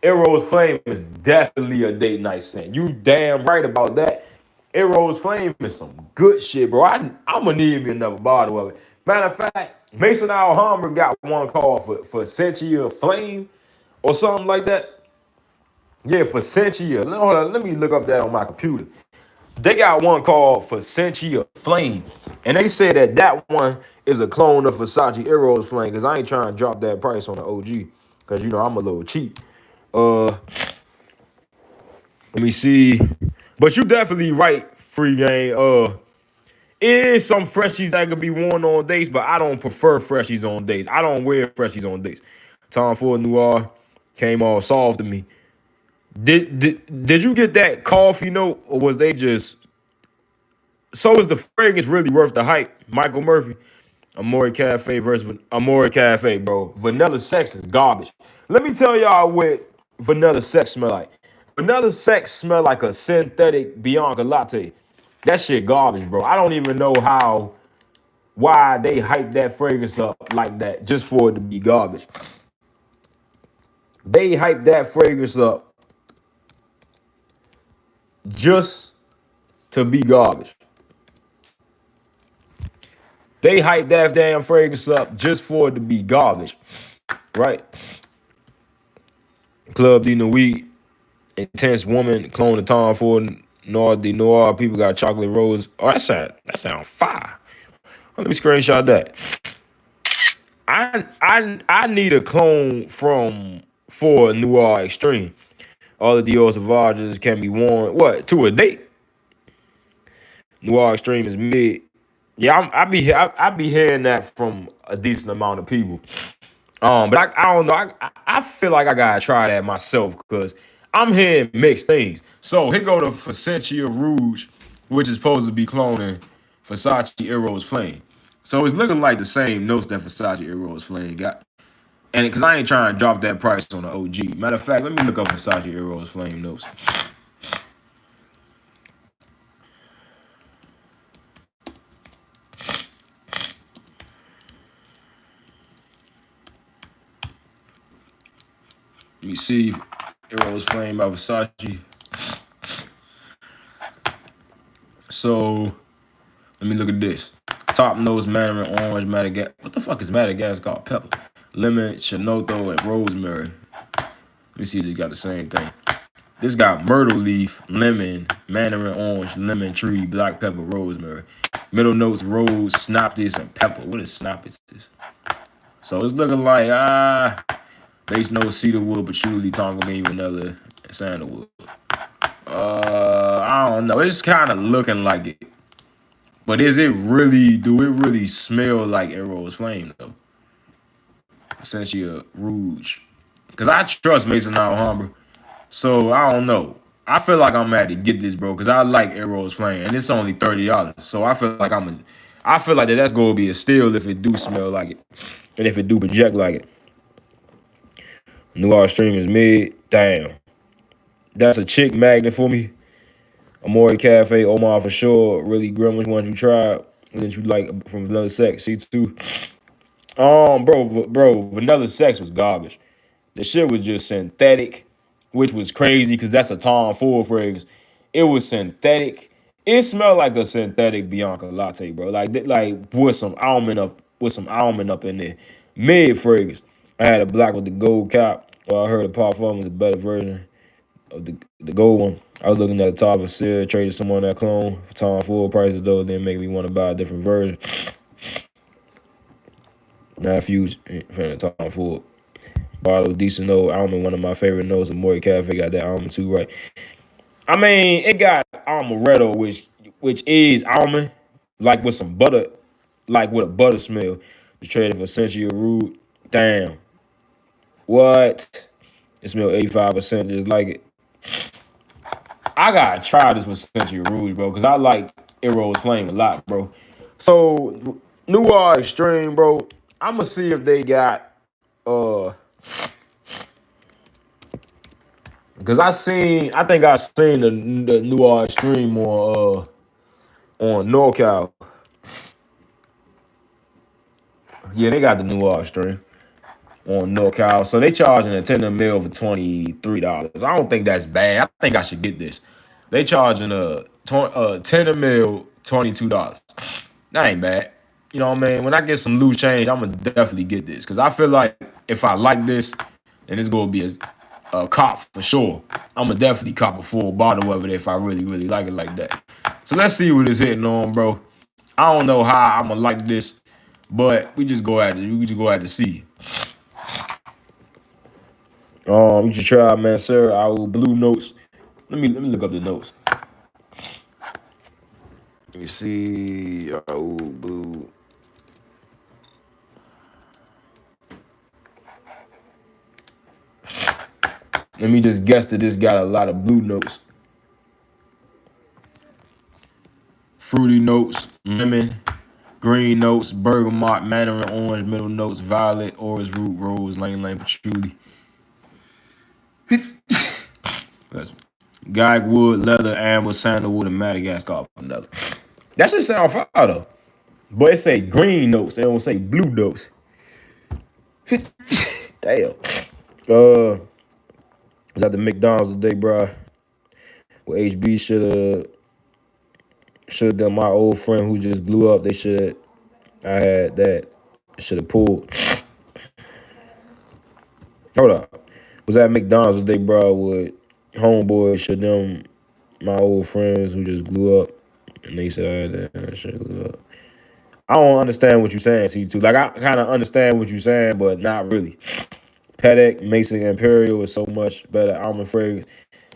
Arrows Flame is definitely a date night scent. You damn right about that. Arrows Flame is some good shit, bro. I'm gonna need me another bottle of it. Matter of fact, Mason Alhambra got one called for Sentia Flame or something like that. Yeah, for Sentia. Hold on, let me look up that on my computer. They got one called for Sentia Flame, and they say that one is a clone of Versace Arrows Flame. Cause I ain't trying to drop that price on the OG, cause you know I'm a little cheap. Let me see. But you definitely right, free game. It is some freshies that could be worn on dates, but I don't prefer freshies on dates. I don't wear freshies on dates. Tom Ford Noir came all soft to me. Did you get that coffee note, or was they just so is the fragrance really worth the hype? Michael Murphy, Amore Cafe versus Amore Cafe, bro. Vanilla Sex is garbage. Let me tell y'all what vanilla sex smell like. Vanilla sex smell like a synthetic Bianca latte. That shit garbage, bro. I don't even know why they hype that fragrance up like that just for it to be garbage. They hype that fragrance up just to be garbage. They hype that damn fragrance up just for it to be garbage, right? Club D Nuit, Intense Woman, clone of Tom Ford, Noir de Noir. People got Chocolate Rose. Oh, that sound fire. Let me screenshot that. I need a clone for Noir Extreme. All the Dior Sauvages can be worn to a date. Noir Extreme is mid. Yeah, I be hearing that from a decent amount of people. But I don't know. I feel like I gotta try that myself because I'm hearing mixed things. So here go to Versace Rouge, which is supposed to be cloning Versace Arrows Flame. So it's looking like the same notes that Versace Arrows Flame got. And because I ain't trying to drop that price on the OG. Matter of fact, let me look up Versace Arrows Flame notes. Let me see. Arrows Flame by Versace. So let me look at this. Top nose Mandarin Orange Madagascar. What the fuck is Madagascar pepper? Lemon, Chinoto, and rosemary. Let me see if they got the same thing. This got myrtle leaf, lemon, Mandarin Orange, lemon tree, black pepper, rosemary. Middle notes, rose, snaptis, and pepper. What is snaptis? So it's looking like base note, cedarwood, patchouli, tonka bean, vanilla, and sandalwood. I don't know. It's kind of looking like it. But is it really, do it really smell like Arrow's Flame, though? Essentially a Rouge. Because I trust Mason Alhambra. So, I don't know. I feel like I'm at to get this, bro, because I like Arrow's Flame. And it's only $30. So, I feel like I feel like that's going to be a steal if it do smell like it. And if it do project like it. Noir Stream is mid. Damn. That's a chick magnet for me. Amore Cafe, Omar for sure. Really grim. Which ones you tried that you like from Vanilla Sex? C2. Bro, Vanilla Sex was garbage. The shit was just synthetic, which was crazy because that's a Tom Ford fragrance. It was synthetic. It smelled like a synthetic Bianca latte, bro. Like with some almond up in there. Mid fragrance. I had a black with the gold cap. Well, I heard the Parfum was a better version of the gold one. I was looking at the top of Sear, traded someone that clone for Tom Ford prices though, then make me want to buy a different version. Not huge fan of Tom Ford. Bottle decent note, almond, one of my favorite notes. Amore Cafe got that almond too, right? I mean, it got amaretto, which is almond, like with some butter, like with a butter smell. The traded for Century Rude. Damn. What? It smell 85% just like it. I gotta try this with Century Rouge, bro, because I like Arrow's Flame a lot, bro. So Noir Extreme, bro. I'ma see if they got because I think I seen the Noir Extreme on NorCal. Yeah, they got the Noir Extreme on NorCal. So they charging a 10 mil for $23. I don't think that's bad. I think I should get this. They charging a 10 mil $22. That ain't bad. You know what I mean? When I get some loose change, I'm gonna definitely get this because I feel like if I like this, then it's gonna be a cop for sure. I'm gonna definitely cop a full bottle of it if I really, really like it like that. So let's see what it's hitting on, bro. I don't know how I'm gonna like this, but we just go at to see. You should try, man, sir. Our blue notes. Let me look up the notes. Let me see. Blue. Let me just guess that this got a lot of blue notes. Fruity notes, lemon, green notes, bergamot, mandarin orange, middle notes, violet, orange root, rose, lane, patchouli. That's guy wood, leather, amber, sandalwood, and Madagascar vanilla. That should sound fire though. But it say green notes. They don't say blue notes. Damn. Was at the McDonald's today, bro. Well, HB should have done my old friend who just blew up. I had that. Should have pulled. Hold up. Was at McDonald's today, bro, with homeboy should them my old friends who just blew up. And they said I had that. I should have blew up. I don't understand what you're saying, C2. Like, I kind of understand what you're saying, but not really. Pedek, Mason Imperial is so much better. Almond fragrance.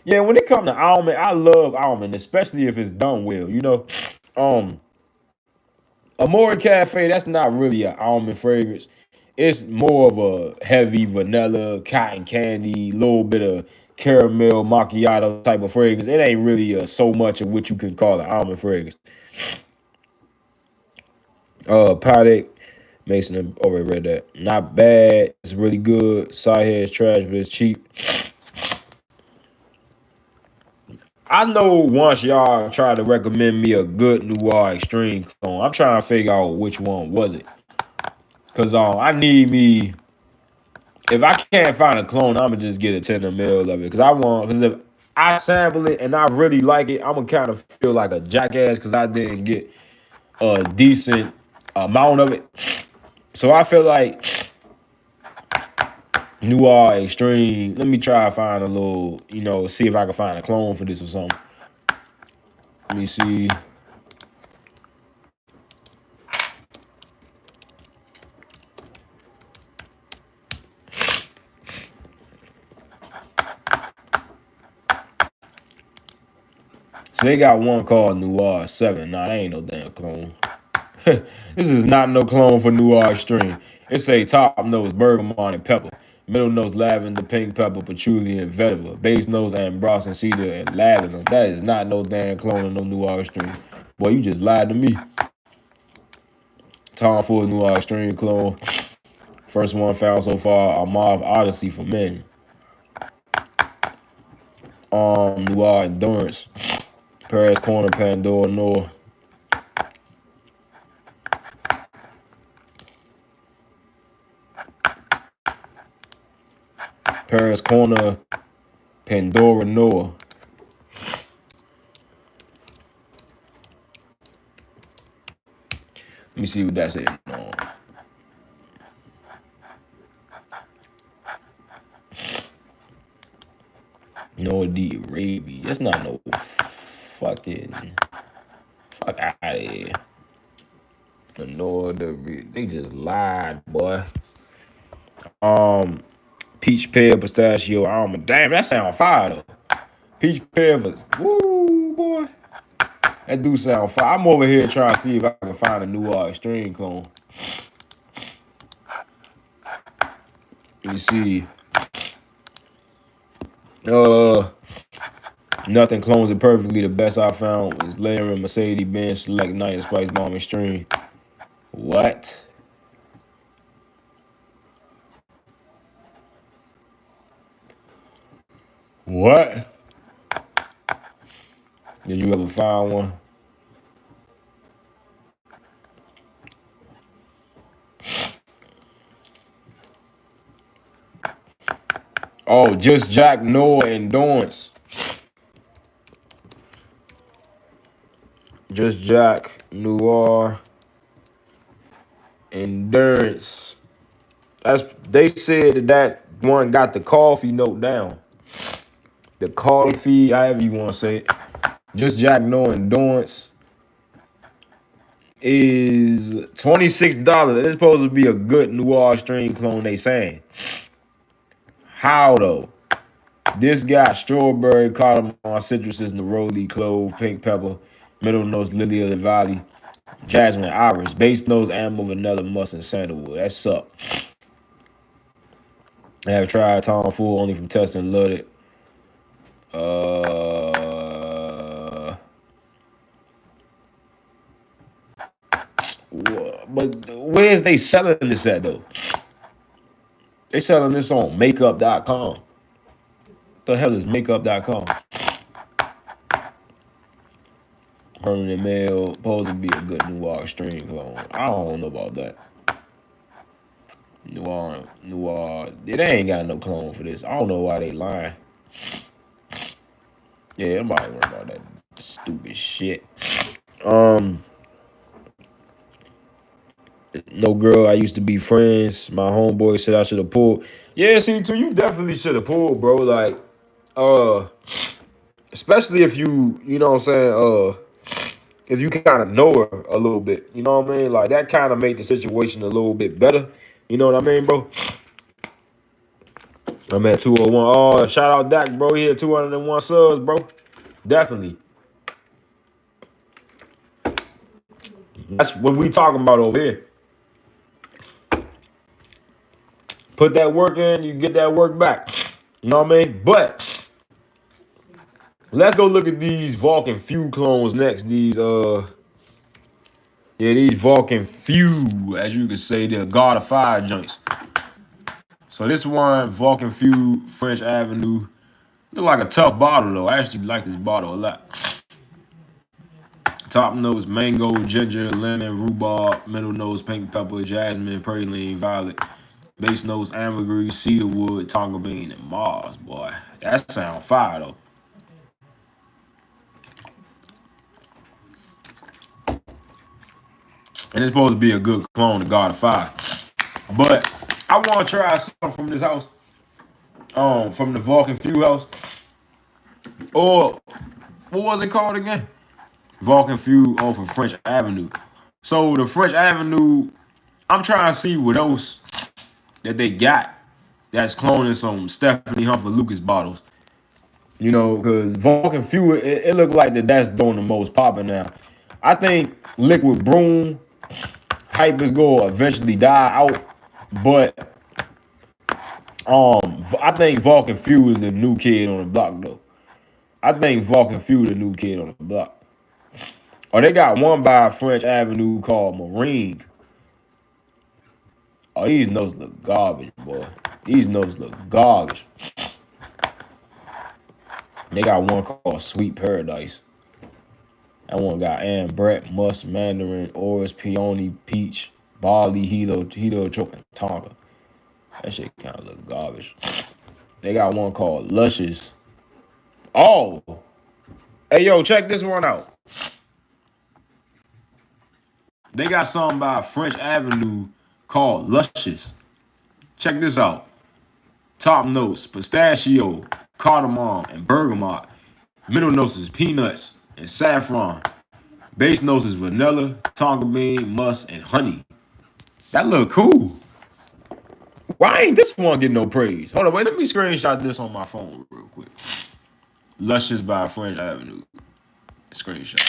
Yeah, when it comes to almond, I love almond, especially if it's done well, you know. Amore Cafe, that's not really an almond fragrance. It's more of a heavy vanilla, cotton candy, little bit of caramel macchiato type of fragrance. It ain't really so much of what you can call an almond fragrance. Paddock, Mason already read that. Not bad. It's really good. Side hair is trash, but it's cheap. I know once y'all try to recommend me a good Noir Extreme clone, I'm trying to figure out which one was it. Cause I need me. If I can't find a clone, I'm gonna just get a 10 mil of it. Cause if I sample it and I really like it, I'm gonna kind of feel like a jackass because I didn't get a decent amount of it. So I feel like Noir Extreme. Let me try to find a little, see if I can find a clone for this or something. Let me see. they got one called Noir 7. Nah, that ain't no damn clone. This is not no clone for Noir Extreme. It's a top nose bergamot and pepper, middle nose lavender, pink pepper, patchouli, and vetiver, base nose ambrox and cedar and lavender. That is not no damn clone of no Noir Extreme. Boy, you just lied to me. Tom Ford Noir Extreme clone. First one found so far, a Mauve Odyssey for men. Noir Endurance. Paris Corner Pandora Noir. Paris Corner Pandora Noir. Let me see what that's saying. No D Arabi. That's not no fucking fuck out of here. They just lied, boy. Peach pear pistachio almond. Damn, that sound fire though. Peach pear, woo boy. That do sound fire. I'm over here trying to see if I can find a Noir Extreme clone. Let me see. Nothing clones it perfectly. The best I found was layering Mercedes-Benz Select Night and Spice Bomb Extreme. What? What? Did you ever find one? Oh, just Jack Noah Endurance. Just Jack Noir Endurance. They said that one got the coffee note down. The coffee, however you want to say it. Just Jack Noah Endurance is $26. It's supposed to be a good Noir Extreme clone, they saying. How though? This got strawberry, cardamom, citruses, neroli, clove, pink pepper, middle notes, lily of the valley, jasmine, iris, base notes, amber, vanilla, musk, and sandalwood. That sucked. I have tried Tom Ford only from testing and loved it. But where's they selling this at though? They selling this on makeup.com. The hell is makeup.com? Permanent male, supposed to be a good Noir Extreme clone. I don't know about that. Noir, they ain't got no clone for this. I don't know why they lying. Yeah, I'm not worried about that stupid shit. No girl, I used to be friends. My homeboy said I should have pulled. Yeah, C2, you definitely should have pulled, bro. Like, especially if you know what I'm saying, if you kind of know her a little bit, you know what I mean? Like, that kind of made the situation a little bit better. You know what I mean, bro? I'm at 201. Oh, shout out Dak, bro. He had 201 subs, bro. Definitely. That's what we talking about over here. Put that work in, you get that work back. You know what I mean? But let's go look at these Vulcan Few clones next. These Vulcan Few, as you could say, they're God of Fire joints. So this one, Vulcan Few, French Avenue. Look like a tough bottle though. I actually like this bottle a lot. Top notes, mango, ginger, lemon, rhubarb. Middle notes, pink pepper, jasmine, praline, violet. Base notes, ambergris, cedarwood, tonga bean, and Mars, boy. That sound fire though. And it's supposed to be a good clone of God of Fire. But I want to try something from this house. From the Vulcan Few house. Or what was it called again? Vulcan Few off of French Avenue. So the French Avenue, I'm trying to see what else that they got that's cloning some Stephanie Humphrey Lucas bottles. You know, because Vulcan Fuel, it looked like that's doing the most popping now. I think Liquid Broom hype is going to eventually die out, but I think Vulcan Fuel is the new kid on the block though. I think Vulcan Fuel the new kid on the block. Oh, they got one by French Avenue called Marine. Oh, these notes look garbage, boy. These notes look garbage. They got one called Sweet Paradise. That one got Ann Brett, Musk, Mandarin, Oris, Peony, Peach, Barley, Choke, and Tonka. That shit kind of look garbage. They got one called Luscious. Oh, hey yo, check this one out. They got something by French Avenue called Luscious. Check this out. Top notes: pistachio, cardamom, and bergamot. Middle notes is peanuts and saffron. Base notes is vanilla, tonka bean, musk, and honey. That look cool. Why ain't this one getting no praise? Hold on, wait, let me screenshot this on my phone real quick. Luscious by French Avenue. Screenshot.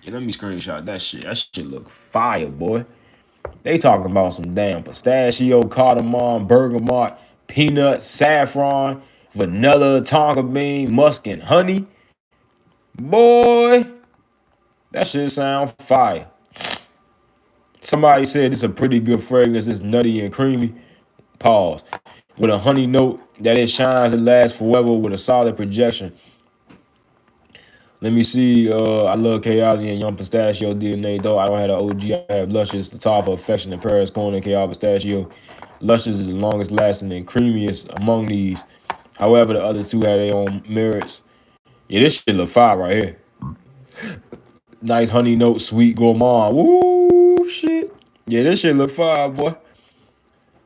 Yeah, let me screenshot that shit. That shit look fire, boy. They talking about some damn pistachio, cardamom, bergamot, peanuts, saffron, vanilla, tonka bean, musk, and honey. Boy, that shit sound fire. Somebody said it's a pretty good fragrance. It's nutty and creamy. Pause. With a honey note that it shines and lasts forever with a solid projection. Let me see. I love Chaotic and Young Pistachio DNA, though. I don't have the OG. I have Luscious, the top of Affection, and Paris Corn, and Chaotic Pistachio. Luscious is the longest lasting and creamiest among these. However, the other two have their own merits. Yeah, this shit look fire right here. Nice honey note, sweet gourmand. Woo, shit. Yeah, this shit look fire, boy.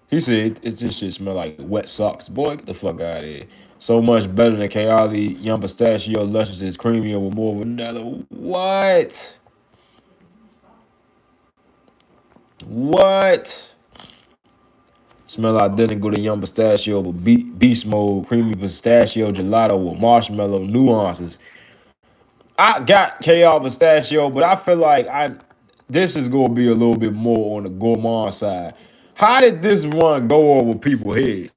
He said it just shit smell like wet socks. Boy, get the fuck out of here. So much better than Kayali, Young Pistachio, Luscious is creamier with more vanilla. What? What? Smell identical to Young Pistachio, but beast mode, creamy pistachio gelato with marshmallow nuances. I got KR Pistachio, but I feel like this is gonna be a little bit more on the gourmand side. How did this one go over people's heads?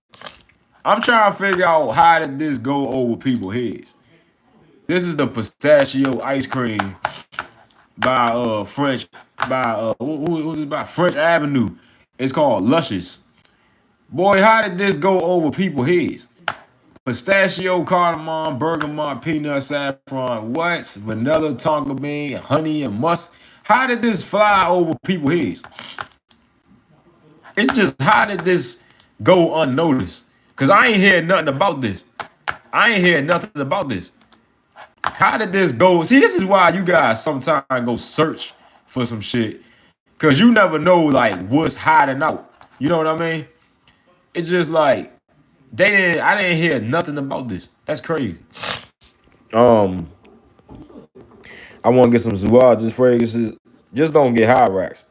I'm trying to figure out how did this go over people's heads. This is the pistachio ice cream by French who's it by French Avenue. It's called Luscious. Boy, how did this go over people's heads? Pistachio, cardamom, bergamot, peanut, saffron, what? Vanilla, tonka bean, honey, and musk. How did this fly over people's heads? It's just how did this go unnoticed? Cause I ain't hear nothing about this. I ain't hear nothing about this. How did this go? See, this is why you guys sometimes go search for some shit. Cause you never know like what's hiding out. You know what I mean? It's just like I didn't hear nothing about this. That's crazy. I want to get some zoologist fragrances. Just don't get high racks.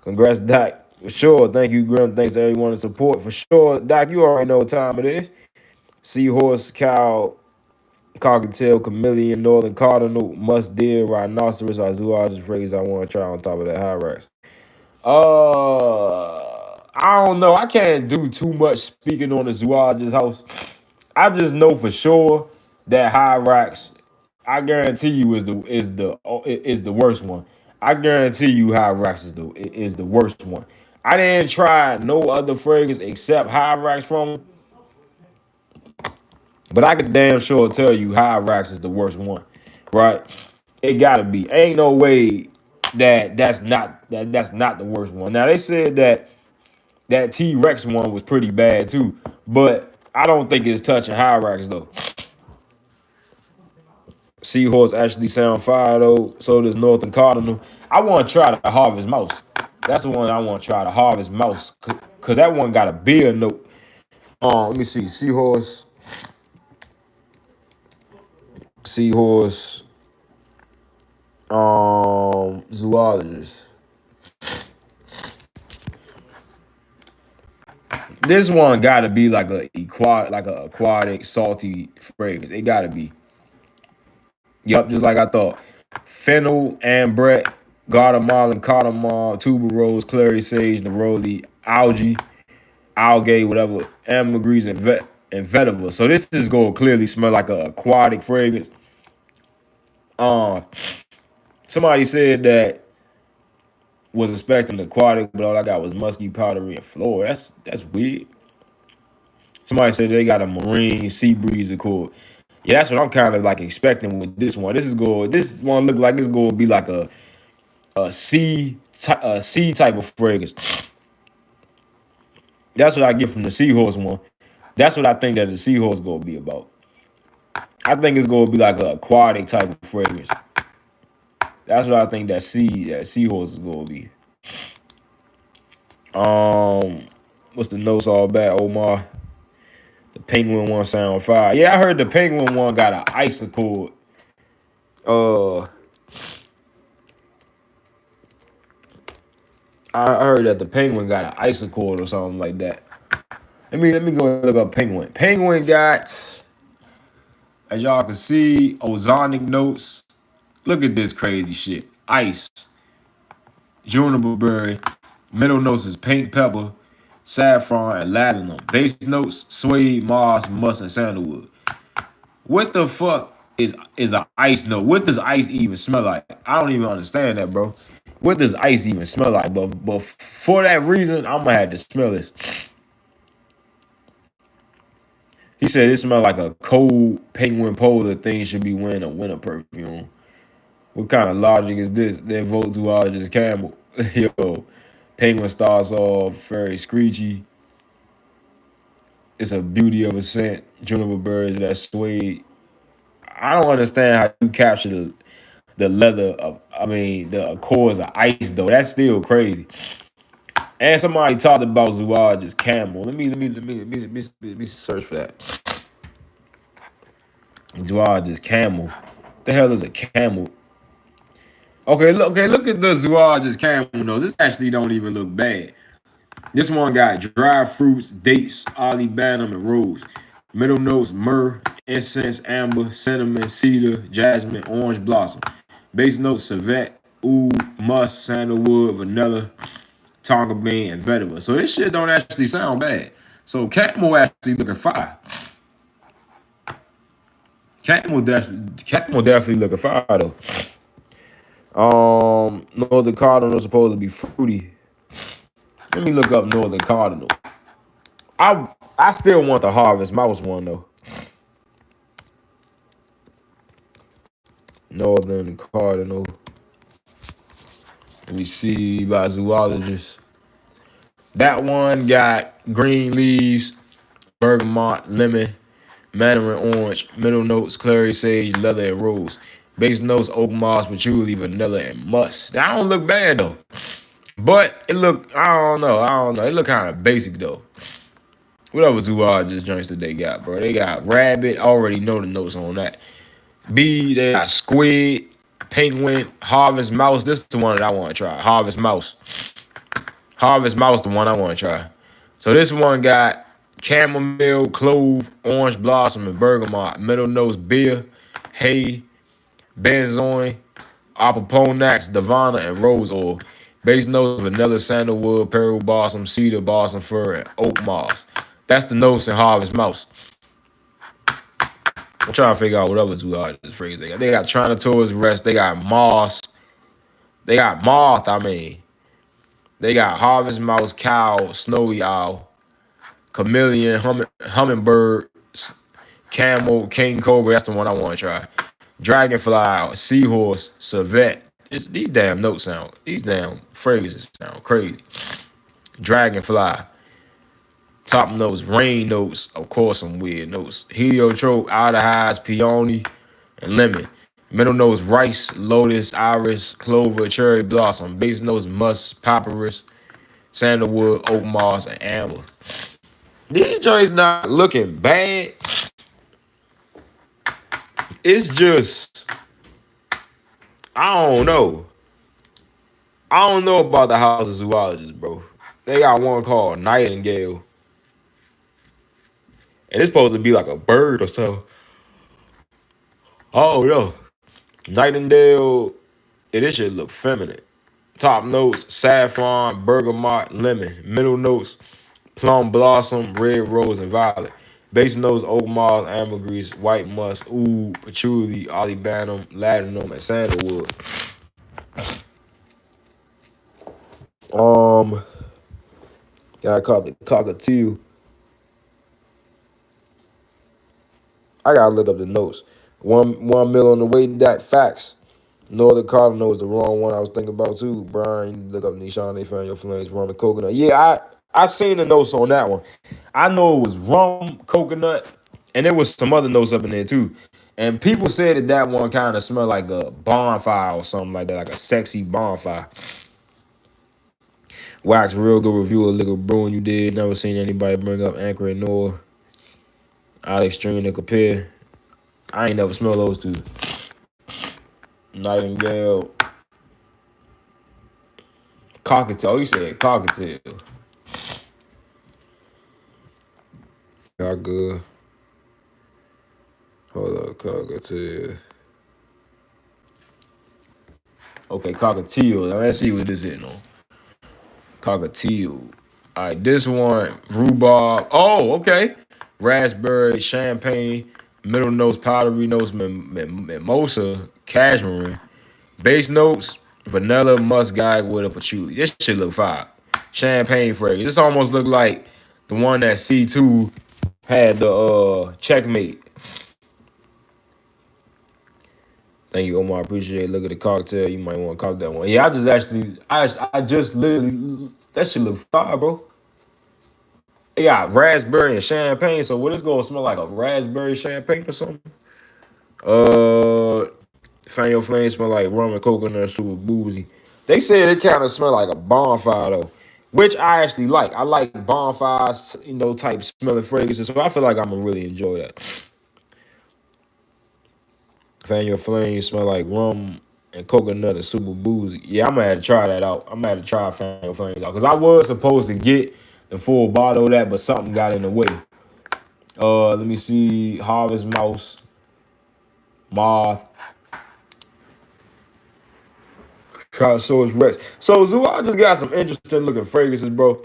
Congrats, Doc. For sure. Thank you, Grim. Thanks to everyone in support. For sure. Doc, you already know what time it is. Seahorse, cow, cockatiel, chameleon, northern cardinal, musk deer, rhinoceros, our zoologist fragrance I want to try on top of that high racks. I don't know. I can't do too much speaking on the zoologist house. I just know for sure that high racks, I guarantee you is the worst one. I guarantee you high racks is the worst one. I didn't try no other fragrance except high racks from them, but I could damn sure tell you high racks is the worst one, right? It gotta be. Ain't no way that's not the worst one. Now they said that T-Rex one was pretty bad too, but I don't think it's touching high racks though. Seahorse actually sound fire though. So does Northern Cardinal. I want to try the Harvest Mouse. That's the one I want to try, the Harvest Mouse, cause that one got a beer note. Let me see. Seahorse. Zoologist. This one gotta be like a aquatic salty fragrance. It gotta be. Yup, just like I thought. Fennel, ambret, Guatemalan, cardamom, tuberose, clary sage, neroli, algae, whatever, ambergris, and vetiver. So this is going to clearly smell like a aquatic fragrance. Um, Somebody said that was expecting aquatic, but all I got was musky, powdery, and floral. That's weird. Somebody said they got a marine sea breeze accord. Yeah, that's what I'm kind of like expecting with this one. This one look like it's going to be like a sea type of fragrance. That's what I get from the seahorse one. That's what I think that the seahorse gonna be about. I think it's gonna be like an aquatic type of fragrance. That's what I think that seahorse is gonna be. What's the notes all about, Omar? The penguin one sound fire. Yeah, I heard the penguin one got an ice accord. I heard that the penguin got an ice accord or something like that. Let me go and look up penguin. Penguin got, as y'all can see, ozonic notes. Look at this crazy shit. Ice, juniper berry. Middle notes is pink pepper, saffron, and ladanum. Base notes, suede, moss, musk, and sandalwood. What the fuck is an ice note? What does ice even smell like? I don't even understand that, bro. What does ice even smell like? But for that reason, I'm gonna have to smell this. He said it smelled like a cold penguin polar thing should be wearing a winter perfume. What kind of logic is this? Their vote zoologist Campbell. Yo, penguin starts off very screechy. It's a beauty of a scent. Juniper birds that suede. I don't understand how you capture the leather of. The cores of ice though. That's still crazy. And somebody talked about zoologist Campbell. Let me search for that. Zoologist Camel. The hell is a camel? Okay, look at the zoologist camel nose. This actually don't even look bad. This one got dry fruits, dates, olibanum, and rose. Middle notes: myrrh, incense, amber, cinnamon, cedar, jasmine, orange blossom. Base notes: civet, oud, musk, sandalwood, vanilla, tonka bean, and vetiver. So this shit don't actually sound bad. So camel actually looking fire. Camel definitely looking fire though. Northern Cardinal supposed to be fruity. Let me look up Northern Cardinal. I still want the Harvest Mouse one though. Northern Cardinal. Let me see by zoologists. That one got green leaves, bergamot, lemon, mandarin orange, middle notes, clary sage, leather, and rose. Base notes: oak moss, patchouli, vanilla, and musk. That don't look bad though. But it look, I don't know. It look kind of basic though. What other zoologist joints that they got, bro? They got rabbit. I already know the notes on that. B, they got squid, penguin, harvest mouse. This is the one that I want to try. Harvest mouse. Harvest mouse, the one I want to try. So this one got chamomile, clove, orange blossom, and bergamot. Middle notes: beer, hay, benzoin, opoponax, davana, and rose oil. Base notes: vanilla, sandalwood, pearl blossom, cedar, balsam fir, and oak moss. That's the notes in Harvest Mouse. I'm trying to figure out what other zoologist phrase they got. They got Trinosaurus Rex. They got moss. They got moth. They got Harvest Mouse, cow, snowy owl, chameleon, hummingbird, camel, king cobra. That's the one I want to try. Dragonfly, seahorse, civet. These damn notes sound. These damn phrases sound crazy. Dragonfly. Top notes: rain notes, of course, some weird notes. Heliotrope, outer highs, peony, and lemon. Middle notes: rice, lotus, iris, clover, cherry blossom. Base notes: musk, papyrus, sandalwood, oak moss, and amber. These joints not looking bad. It's just, I don't know. I don't know about the House of Zoologists, bro. They got one called Nightingale. And it's supposed to be like a bird or so. Oh no. Nightingale, this shit look feminine. Top notes: saffron, bergamot, lemon. Middle notes: plum blossom, red rose, and violet. Base notes: oak moss, ambergris, white musk, oud, patchouli, olibanum, ladanum, and sandalwood. Um, got called the cockatiel. I gotta look up the notes. One mil on the weight that facts. No other cardinal is the wrong one I was thinking about too. Brian, look up Nishan, they found your flames, rum and coconut. Yeah, I seen the notes on that one. I know it was rum, coconut, and there was some other notes up in there too. And people said that one kind of smelled like a bonfire or something like that, like a sexy bonfire. Wax, real good review of liquor brewing you did. Never seen anybody bring up Anchor and Noah. Alex String and compare. I ain't never smelled those two. Nightingale. Cockatiel. Oh, you said cockatiel. Y'all good. Hold up, cockatiel. Okay, cockatiel. Now let's see what this is on. Cockatiel. All right, this one, rhubarb. Oh, okay. Raspberry, champagne, middle notes, powdery notes, mimosa, cashmere. Base notes, vanilla, muscade with a patchouli. This shit look fire. Champagne fragrance. This almost look like the one that C2 had the checkmate. Thank you, Omar. Appreciate it. Look at the cocktail. You might want to cop that one. Yeah, I just literally, that shit look fire, bro. It got raspberry and champagne. So what is gonna smell like, a raspberry champagne or something? Fan Your Flame smell like rum and coconut, super boozy. They said it kind of smell like a bonfire though, which I actually like. I like bonfires, type smelling fragrances. So I feel like I'm gonna really enjoy that. Fan Your Flame smell like rum and coconut and super boozy. Yeah, I'm gonna have to try that out. I'm gonna have to try Fan Your Flames out because I was supposed to get the full bottle of that, but something got in the way. Let me see. Harvest Mouse, Moth, Tyrannosaurus Rex. So Zoo, I just got some interesting looking fragrances, bro.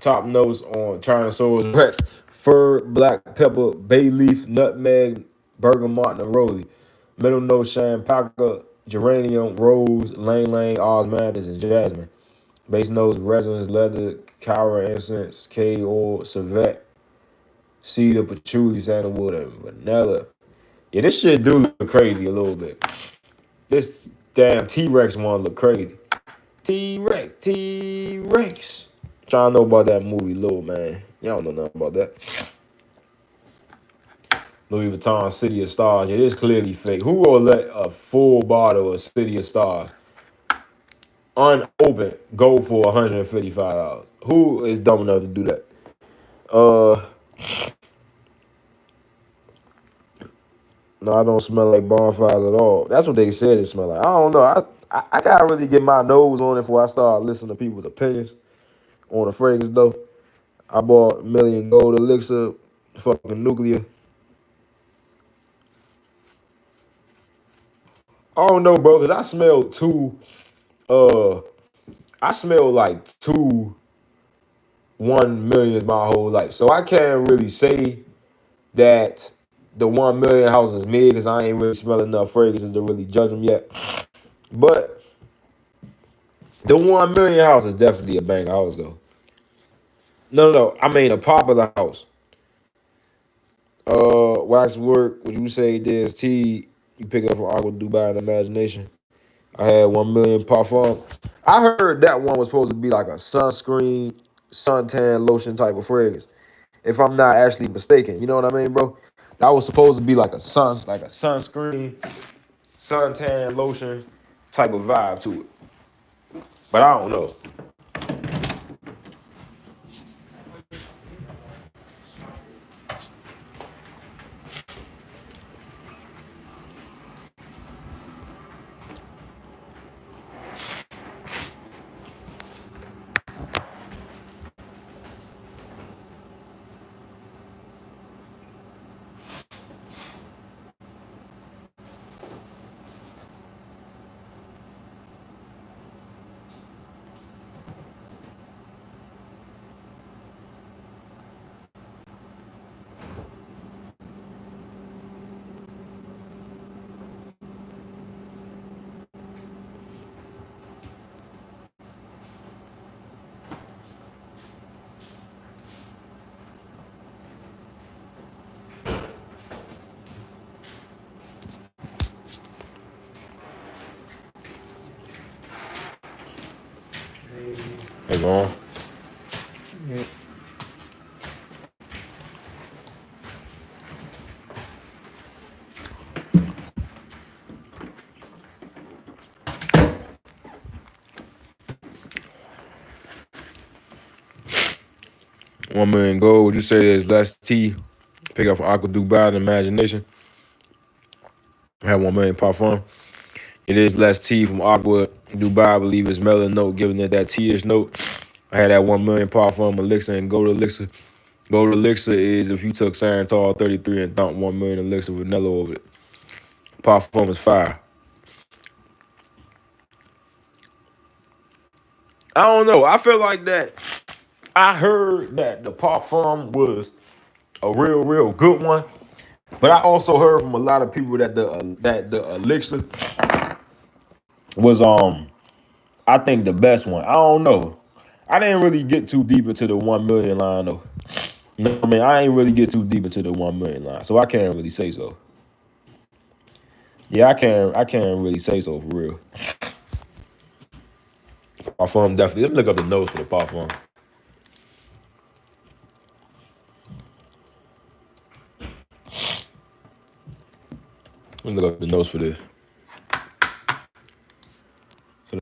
Top notes on Tyrannosaurus Rex: fir, black pepper, bay leaf, nutmeg, bergamot, neroli. Middle notes: champaca, geranium, rose, lang lang, osmanthus, and jasmine. Base notes: resins, leather, caura incense, K oil, civet, cedar, patchouli, sandalwood, and vanilla. Yeah, this shit do look crazy a little bit. This damn T-Rex one look crazy. T-Rex, T-Rex. Trying to know about that movie, Lil Man. Y'all don't know nothing about that. Louis Vuitton City of Stars. It is clearly fake. Who will let a full bottle of City of Stars unopened go for $155? Who is dumb enough to do that? No, I don't smell like bonfires at all. That's what they said it smell like. I don't know. I gotta really get my nose on it before I start listening to people's opinions on the fragrance though. I bought Million Gold Elixir, fucking nuclear. I don't know, bro, because uh I smelled like 1 million my whole life. So I can't really say that the 1 million house is me because I ain't really smelling enough fragrances to really judge them yet. But the 1 million house is definitely a bang house though. No. I mean a popular house. Waxwork, would you say there's tea you pick up from Aqua Dubai and Imagination? I had 1 million parfum. I heard that one was supposed to be like a sunscreen, suntan lotion type of fragrance. If I'm not actually mistaken, you know what I mean, bro? That was supposed to be like a sunscreen, suntan lotion type of vibe to it. But I don't know. long. Yeah. $1 million gold. Would you say there's less tea? Pick up from Aqua Dubai and Imagination. I have 1 million parfum. It is less tea from Aqua Dubai. I believe it's melon note, giving it that tea-ish note. I had that 1 million parfum elixir and gold elixir. Gold elixir is if you took Santal 33 and dumped 1 million elixir vanilla over it. Parfum is fire. I don't know. I feel like that. I heard that the parfum was a real good one, but I also heard from a lot of people that the elixir was I think the best one. I don't know. I didn't really get too deep into the 1 million line though. You know what I mean? I ain't really get too deep into the 1 million line, so I can't really say so. Yeah, I can't really say so for real. Parfum definitely. Let me look up the notes for the parfum. Let me look up the notes for this. So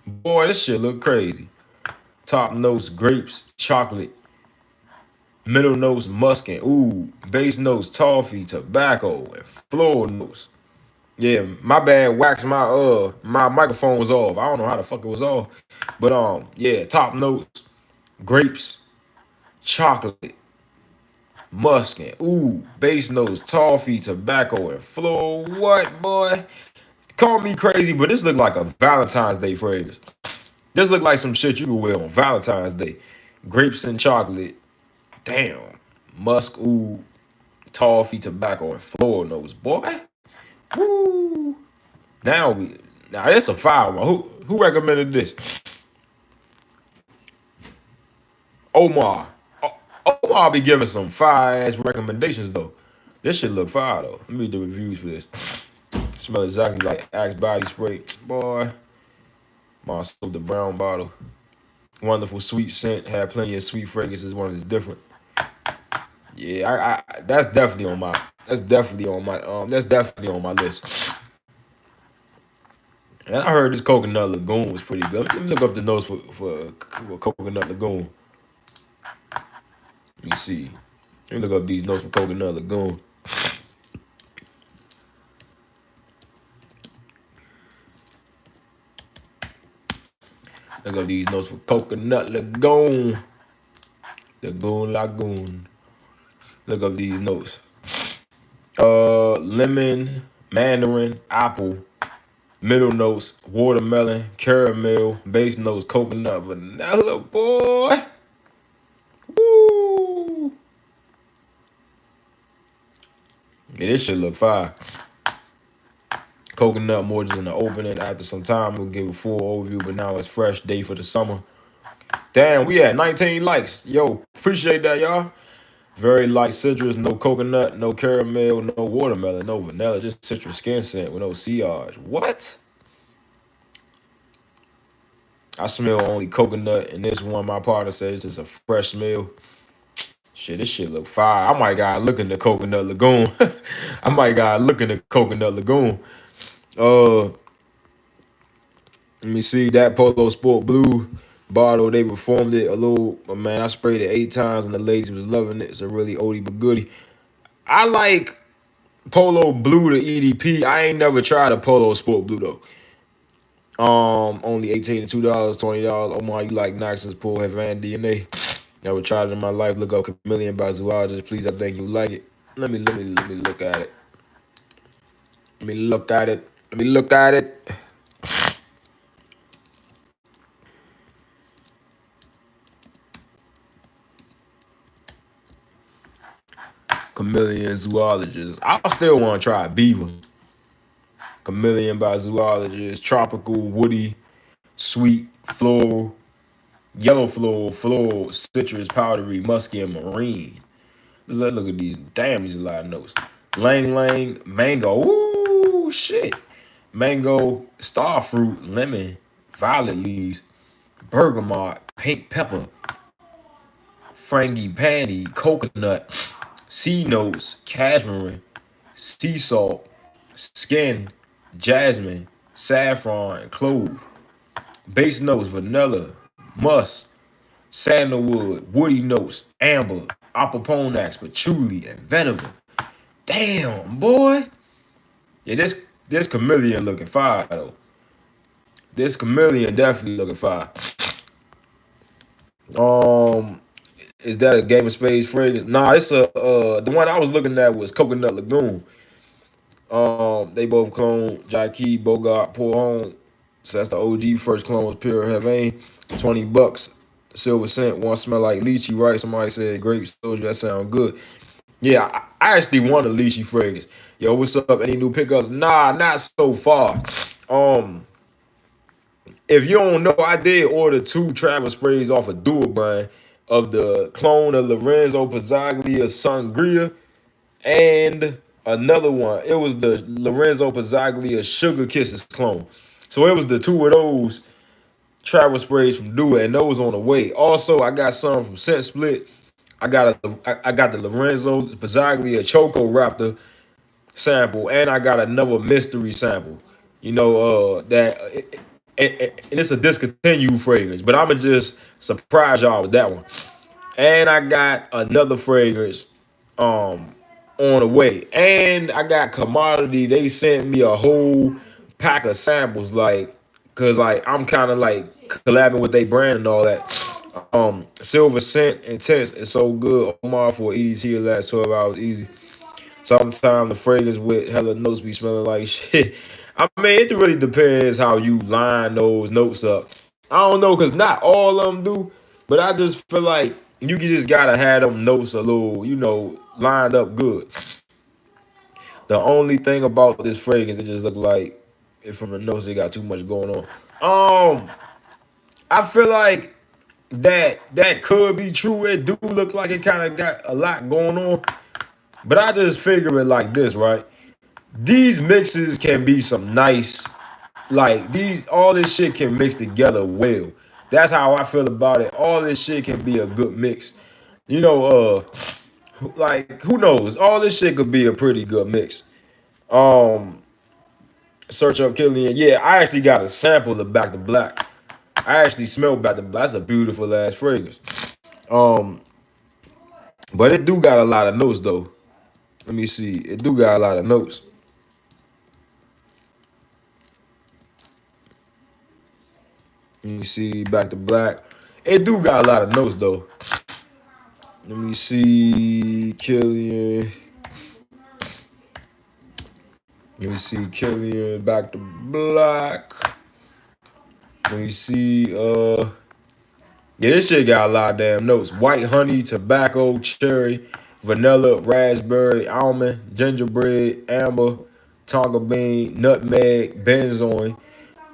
boy, this shit look crazy. Top notes, grapes, chocolate. Middle notes, muscat. Ooh, base notes, toffee, tobacco, and floral notes. Yeah, my bad. Wax my microphone was off. I don't know how the fuck it was off, but yeah, top notes, grapes, chocolate, muscat. Ooh, base notes, toffee, tobacco, and floral. What, boy? Call me crazy, but this look like a Valentine's Day fragrance. This look like some shit you could wear on Valentine's Day. Grapes and chocolate. Damn. Musk, ooh, toffee, tobacco, and floral notes, boy. Woo. Now this a fire one. Who recommended this? Omar. Omar be giving some fire ass recommendations though. This shit look fire though. Let me read the reviews for this. Smell exactly like Axe body spray. Boy. My sold the brown bottle. Wonderful sweet scent. Had plenty of sweet fragrances. One is different. Yeah, I that's definitely on my that's definitely on my list. And I heard this coconut lagoon was pretty good. Let me look up the notes for coconut lagoon. Let me see. Let me look up these notes for coconut lagoon. Look up these notes for coconut lagoon. Lagoon. Look up these notes. Lemon, mandarin, apple. Middle notes, watermelon, caramel. Base notes, coconut, vanilla, boy. Woo! Yeah, this shit look fire. Coconut more just in the opening. After some time, we'll give a full overview, but now it's fresh day for the summer. Damn, we had 19 likes. Yo, appreciate that, y'all. Very light citrus, no coconut, no caramel, no watermelon, no vanilla, just citrus skin scent with no sillage. What? I smell only coconut, and this one my partner says it's a fresh smell. Shit, this shit look fire. I might gotta look in the coconut lagoon. I might gotta look in the coconut lagoon. Let me see that Polo Sport Blue bottle. They reformed it a little. Man, I sprayed it 8 times, and the ladies was loving it. It's a really oldie but goodie. I like Polo Blue to EDP. I ain't never tried a Polo Sport Blue though. Only $18 to $2, $20. Oh my, you like Knox's Pool Havana DNA? Never tried it in my life. Look up Chameleon by Zoologist. Please, I think you like it. Let me look at it. Let me look at it. Let me look at it. Chameleon Zoologist. I still want to try Beaver. Chameleon by Zoologist. Tropical, woody, sweet, floral, yellow floral, citrus, powdery, musky, and marine. Let's look at these. Damn, these are a lot of notes. Lang Lang, mango. Ooh, shit. Mango, star fruit, lemon, violet leaves, bergamot, pink pepper, frangipani, coconut, sea notes, cashmere, sea salt, skin, jasmine, saffron, clove. Base notes, vanilla, musk, sandalwood, woody notes, amber, opoponax, patchouli, and vetiver. Damn, boy. Yeah, this chameleon looking fire though. This chameleon definitely looking fire. Is that a Game of Spades fragrance? Nah, it's a the one I was looking at was Coconut Lagoon. They both clone Jackie Bogart Pour Home. So that's the OG. First clone was Pure Heaven. $20. Silver scent. One smell like lychee, right? Somebody said grapes. Told you that sound good. Yeah, I actually want a lychee fragrance. Yo, what's up? Any new pickups? Nah, not so far. If you don't know, I did order 2 travel sprays off of Dual Brand of the clone of Lorenzo Pizzaglia Sangria and another one. It was the Lorenzo Pizzaglia Sugar Kisses clone. So it was the 2 of those travel sprays from Dual, and those on the way. Also, I got some from Scent Split. I got the Lorenzo Pizzaglia Choco Raptor sample, and I got another mystery sample. You know, and it's a discontinued fragrance, but I'ma just surprise y'all with that one. And I got another fragrance on the way. And I got Commodity. They sent me a whole pack of samples, like, cause like I'm kind of like collabing with their brand and all that. Silver Scent Intense is so good. Omar for EDT the last 12 hours easy. Sometimes the fragrance with hella notes be smelling like shit. I mean, it really depends how you line those notes up. I don't know, cause not all of them do, but I just feel like you just gotta have them notes a little, lined up good. The only thing about this fragrance, it just look like from the notes, they got too much going on. I feel like that could be true. It do look like it kind of got a lot going on, but I just figure it like this, right? These mixes can be some nice, like all this shit can mix together well. That's how I feel about it. All this shit can be a good mix. Like who knows? All this shit could be a pretty good mix. Search up Killian. Yeah, I actually got a sample of Back to Black. I actually smell Back to Black. That's a beautiful ass fragrance. But it do got a lot of notes though. Let me see. It do got a lot of notes. Let me see. Back to Black. It do got a lot of notes though. Let me see Killian. Let me see Killian back to black. Let me see yeah, this shit got a lot of damn notes. White honey, tobacco, cherry, vanilla, raspberry, almond, gingerbread, amber, tonka bean, nutmeg, benzoin,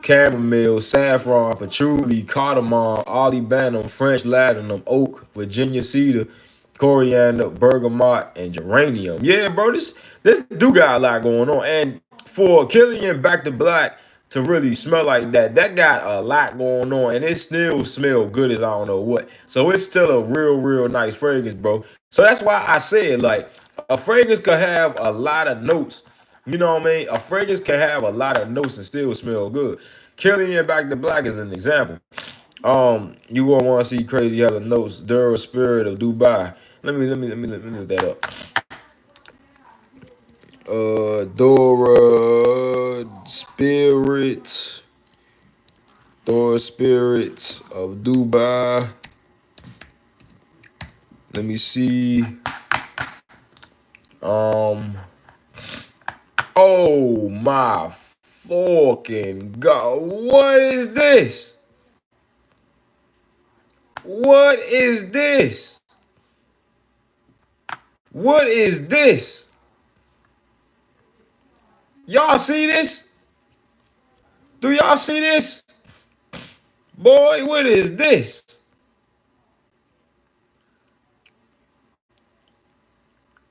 chamomile, saffron, patchouli, cardamom, olibanum, French ladanum, oak, Virginia cedar, coriander, bergamot, and geranium. Yeah, bro, this do got a lot going on. And for Killian back to black to really smell like that, that got a lot going on, and it still smell good as I don't know what. So it's still a real nice fragrance, bro. So that's why I said like a fragrance could have a lot of notes. You know what I mean? A fragrance can have a lot of notes and still smell good. Killian back to black is an example. You gonna want to see crazy other notes. Dura Spirit of Dubai. Let me look that up. Dora Spirit. Dora Spirit of Dubai. Let me see. Oh my fucking god. What is this? What is this? What is this? Y'all see this? Do y'all see this? Boy, what is this?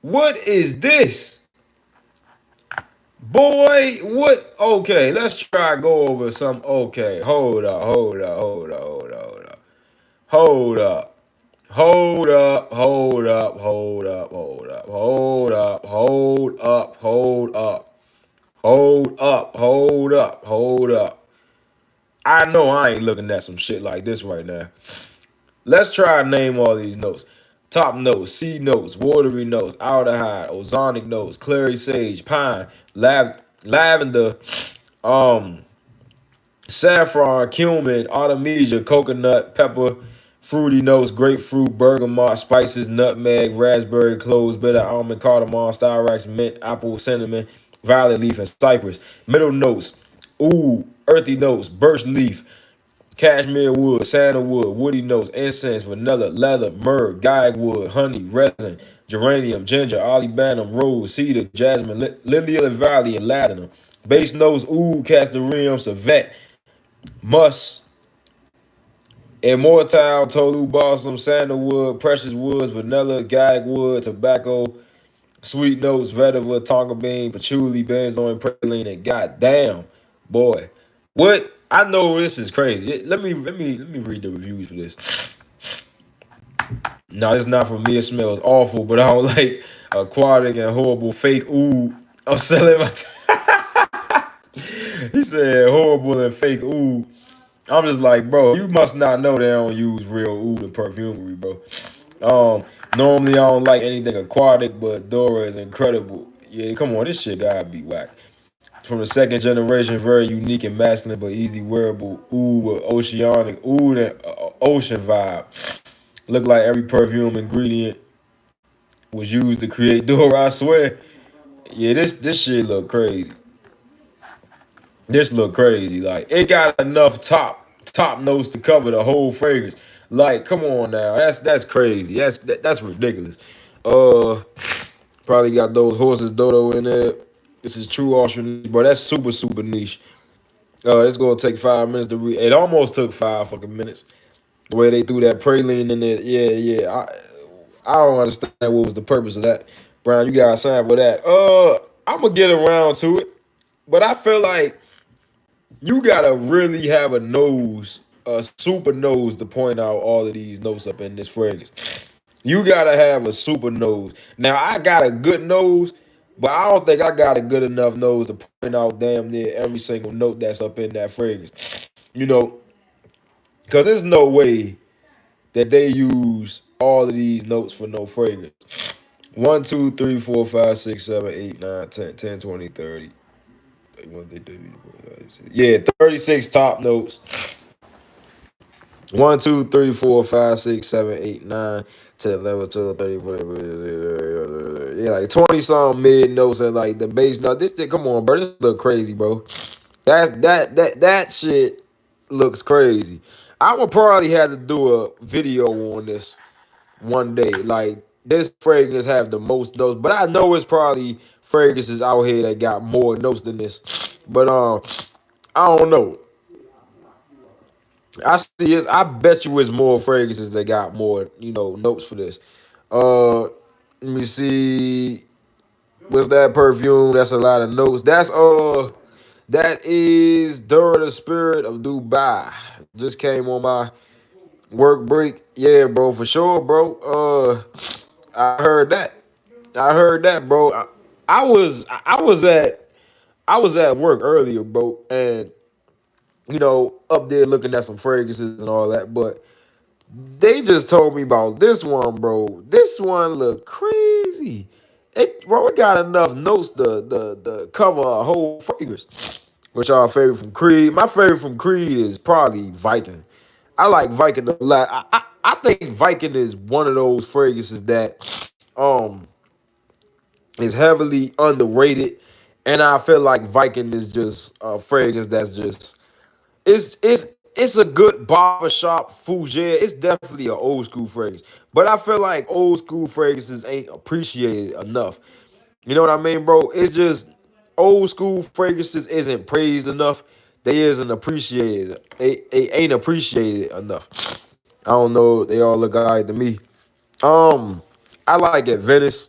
What is this? Boy, what? Okay, let's try go over some. Okay, hold up. Hold up. Hold up. Hold up. Hold up. Hold up. Hold up. Hold up. Hold up. Hold up. Hold up. Hold up. Hold up. Hold up. Hold up. I know I ain't looking at some shit like this right now. Let's try and name all these notes. Top notes, C notes, watery notes, aldehyde, ozonic notes, clary sage, pine, lavender, um, saffron, cumin, artemisia, coconut, pepper, fruity notes, grapefruit, bergamot, spices, nutmeg, raspberry, cloves, bitter almond, cardamom, styrax, mint, apple, cinnamon, violet leaf, and cypress. Middle notes, ooh, earthy notes, birch leaf, cashmere wood, sandalwood, woody notes, incense, vanilla, leather, myrrh, guaiac wood, honey, resin, geranium, ginger, olibanum, rose, cedar, jasmine, lily of the valley, and ladanum. Base notes, oud, castoreum, civet, musk, immortale, tolu balsam, sandalwood, precious woods, vanilla, guaiac wood, tobacco, sweet notes, vetiver, tonka bean, patchouli, benzoin, praline, and goddamn, boy, what? I know this is crazy. Let me read the reviews for this. No, it's not for me. It smells awful, but I don't like aquatic and horrible fake oud. I'm selling my. He said horrible and fake oud. I'm just like, bro, you must not know they don't use real oud in perfumery, bro. Normally I don't like anything aquatic, but Dora is incredible. Yeah, come on, this shit gotta be whack. From the second generation, very unique and masculine, but easy wearable. Ooh, with oceanic, ooh, that ocean vibe. Look like every perfume ingredient was used to create Dora. I swear. Yeah, this shit look crazy. This look crazy. Like it got enough top notes to cover the whole fragrance. Like, come on now, that's crazy. That's ridiculous. Uh, Probably got those horses dodo in there. This is true Austrian, bro. That's super niche. It's gonna take 5 minutes to read. It almost took 5 fucking minutes. The way they threw that praline in there, yeah. I don't understand what was the purpose of that. Brown, you got to sign for that. I'm gonna get around to it, but I feel like you gotta really have a nose, a super nose, to point out all of these notes up in this fragrance. You gotta have a super nose. Now I got a good nose, but I don't think I got a good enough nose to point out damn near every single note that's up in that fragrance. You know, because there's no way that they use all of these notes for no fragrance. 1, 2, 3, 4, 5, 6, 7, 8, 9, 10, 10, 20, 30. What they do? Yeah, 36 top notes. 1, 2, 3, 4, 5, 6, 7, 8, 9, 10, 11, 12, 13, 14, yeah, like 20 some mid notes and like the bass note. This shit, come on, bro. This look crazy, bro. That shit looks crazy. I would probably have to do a video on this one day. Like this fragrance have the most notes, but I know it's probably fragrances out here that got more notes than this. But I don't know. I see it. I bet you it's more fragrances that got more, notes for this. Let me see. What's that perfume? That's a lot of notes. That is Dura the Spirit of Dubai. Just came on my work break. Yeah, bro, for sure, bro. I heard that. I heard that, bro. I was at work earlier, bro, and up there looking at some fragrances and all that, but they just told me about this one, bro. This one look crazy. It got enough notes to cover a whole fragrance. Which our favorite from Creed? My favorite from Creed is probably Viking. I like Viking a lot. I think Viking is one of those fragrances that um is heavily underrated, and I feel like Viking is just a fragrance that's just it's a good barbershop fougere. It's definitely an old school fragrance, but I feel like old school fragrances ain't appreciated enough. You know what I mean, bro? It's just old school fragrances isn't praised enough. They isn't appreciated. They ain't appreciated enough. I don't know. They all look alright to me. Um, I like at Venice.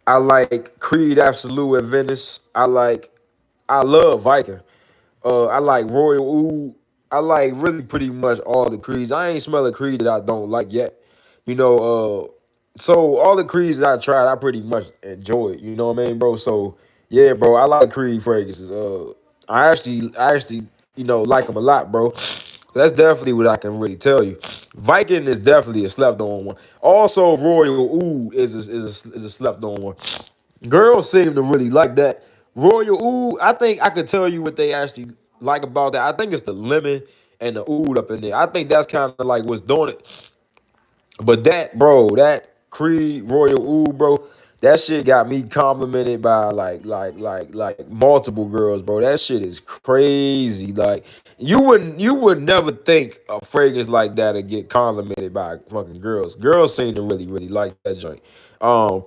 I like Creed Absolute at Venice. I love Viking. I like Royal Oud. I like really pretty much all the creeds. I ain't smell a creed that I don't like yet. You know, so all the creeds that I tried, I pretty much enjoyed. You know what I mean, bro? So yeah, bro, I like Creed fragrances. I actually, like them a lot, bro. That's definitely what I can really tell you. Viking is definitely a slept on one. Also, Royal Oud is a slept on one. Girls seem to really like that. Royal Oud, I think I could tell you what they actually like about that. I think it's the lemon and the oud up in there. I think that's kind of like what's doing it. But that, bro, that Creed Royal Oud, bro, that shit got me complimented by like multiple girls, bro. That shit is crazy. Like you would never think a fragrance like that would get complimented by fucking girls. Girls seem to really like that joint. Um,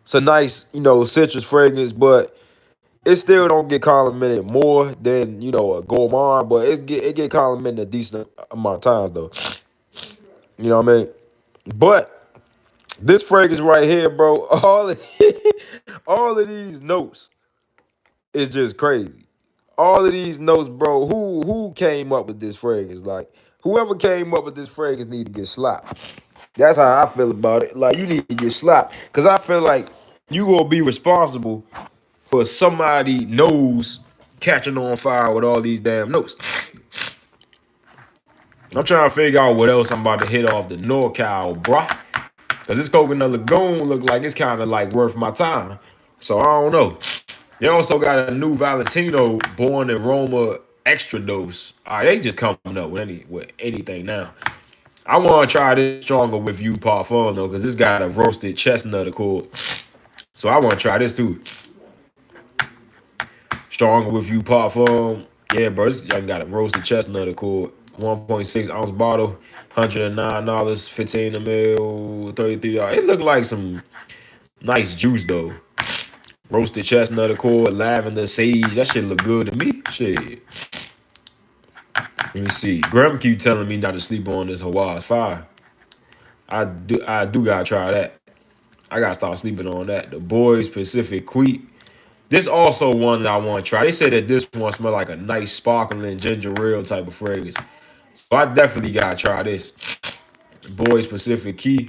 it's a nice, citrus fragrance, but it still don't get complimented more than a gourmand, but it get complimented a decent amount of times though. You know what I mean? But this fragrance right here, bro, all of these notes is just crazy. All of these notes, bro. Who came up with this fragrance? Like whoever came up with this fragrance need to get slapped. That's how I feel about it. Like you need to get slapped, cause I feel like you gonna be responsible for somebody nose catching on fire with all these damn notes. I'm trying to figure out what else I'm about to hit off the NorCal, bruh. Cause this Coconut Lagoon look like it's kind of like worth my time. So I don't know. They also got a new Valentino Born in Roma extra dose. All right, they just coming up with anything now. I want to try this stronger with you parfum though, cause this got a roasted chestnut accord. So I want to try this too. Stronger with you parfum. Yeah, bro, this y'all got a roasted chestnut accord. 1.6 ounce bottle, $109, 15 ml, 33. It looked like some nice juice though. Roasted chestnut accord, lavender, sage. That shit look good to me. Shit. Let me see. Graham keep telling me not to sleep on this Hawaii's fire. I do gotta try that. I gotta start sleeping on that. The Boys Pacific Queet. This also one that I want to try. They said that this one smell like a nice sparkling ginger ale type of fragrance. So I definitely gotta try this. Boys Pacific Key.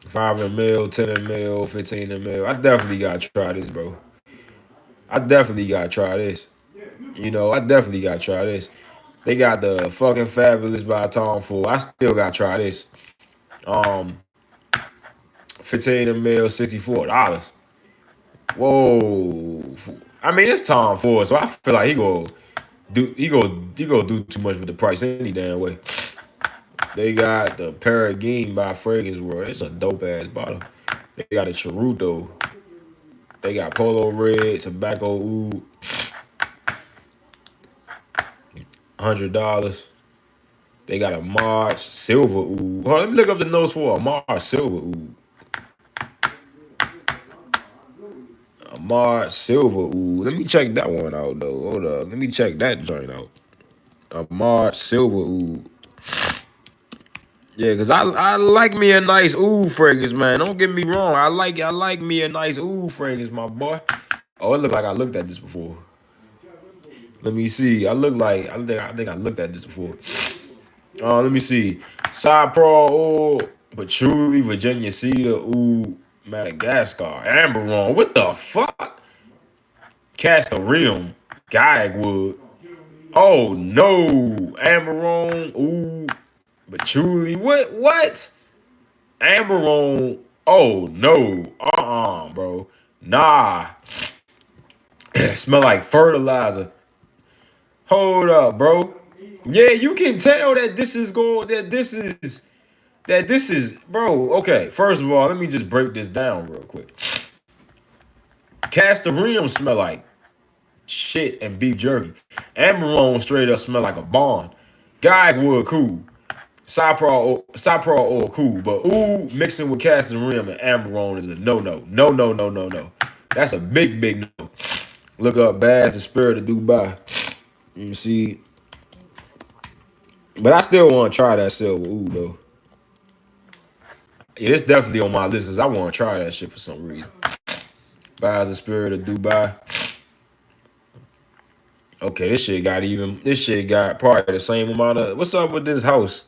5 ml, 10 ml, 15 ml. I definitely gotta try this, bro. I definitely gotta try this. I definitely gotta try this. They got the fucking Fabulous by Tom Ford. I still gotta try this. Um, 15 ml, $64. Whoa. I mean, it's Tom Ford, so I feel like he go. He go do too much with the price any damn way. They got the Paragon by Fragrance World. It's a dope ass bottle. They got a Charuto. They got Polo Red, Tobacco Oud, $100. They got a Mars Silver Oud. Hold on, let me look up the notes for a Mars Silver Oud. A Mars Silver Oud. Let me check that one out though. Hold up. Let me check that joint out. A Mars Silver Oud. Yeah, cause I like me a nice oud fragrance, man. Don't get me wrong. I like me a nice oud fragrance, my boy. Oh, it look like I looked at this before. Let me see. I think I looked at this before. Let me see. Cypro oil, Patchouli, Virginia Cedar, Oud, Madagascar, Amberon. What the fuck? Castoreum, Gagwood. Oh no, Amberon, Oud, Patchouli. What? Amberon. Oh no. Bro. Nah. Smell like fertilizer. Hold up, bro. Yeah, you can tell that this is bro. Okay, first of all, let me just break this down real quick. Castoreum smell like shit and beef jerky. Amberon straight up smell like a bond. Gagwood cool. Cypro oil cool, but ooh, mixing with Castoreum and Amberon is a no. No. That's a big no. Look up Bass and Spirit of Dubai. You see, but I still want to try that silver ooh though. Yeah, it's definitely on my list because I want to try that shit for some reason. Bass and Spirit of Dubai. Okay, this shit got probably the same amount of. What's up with this house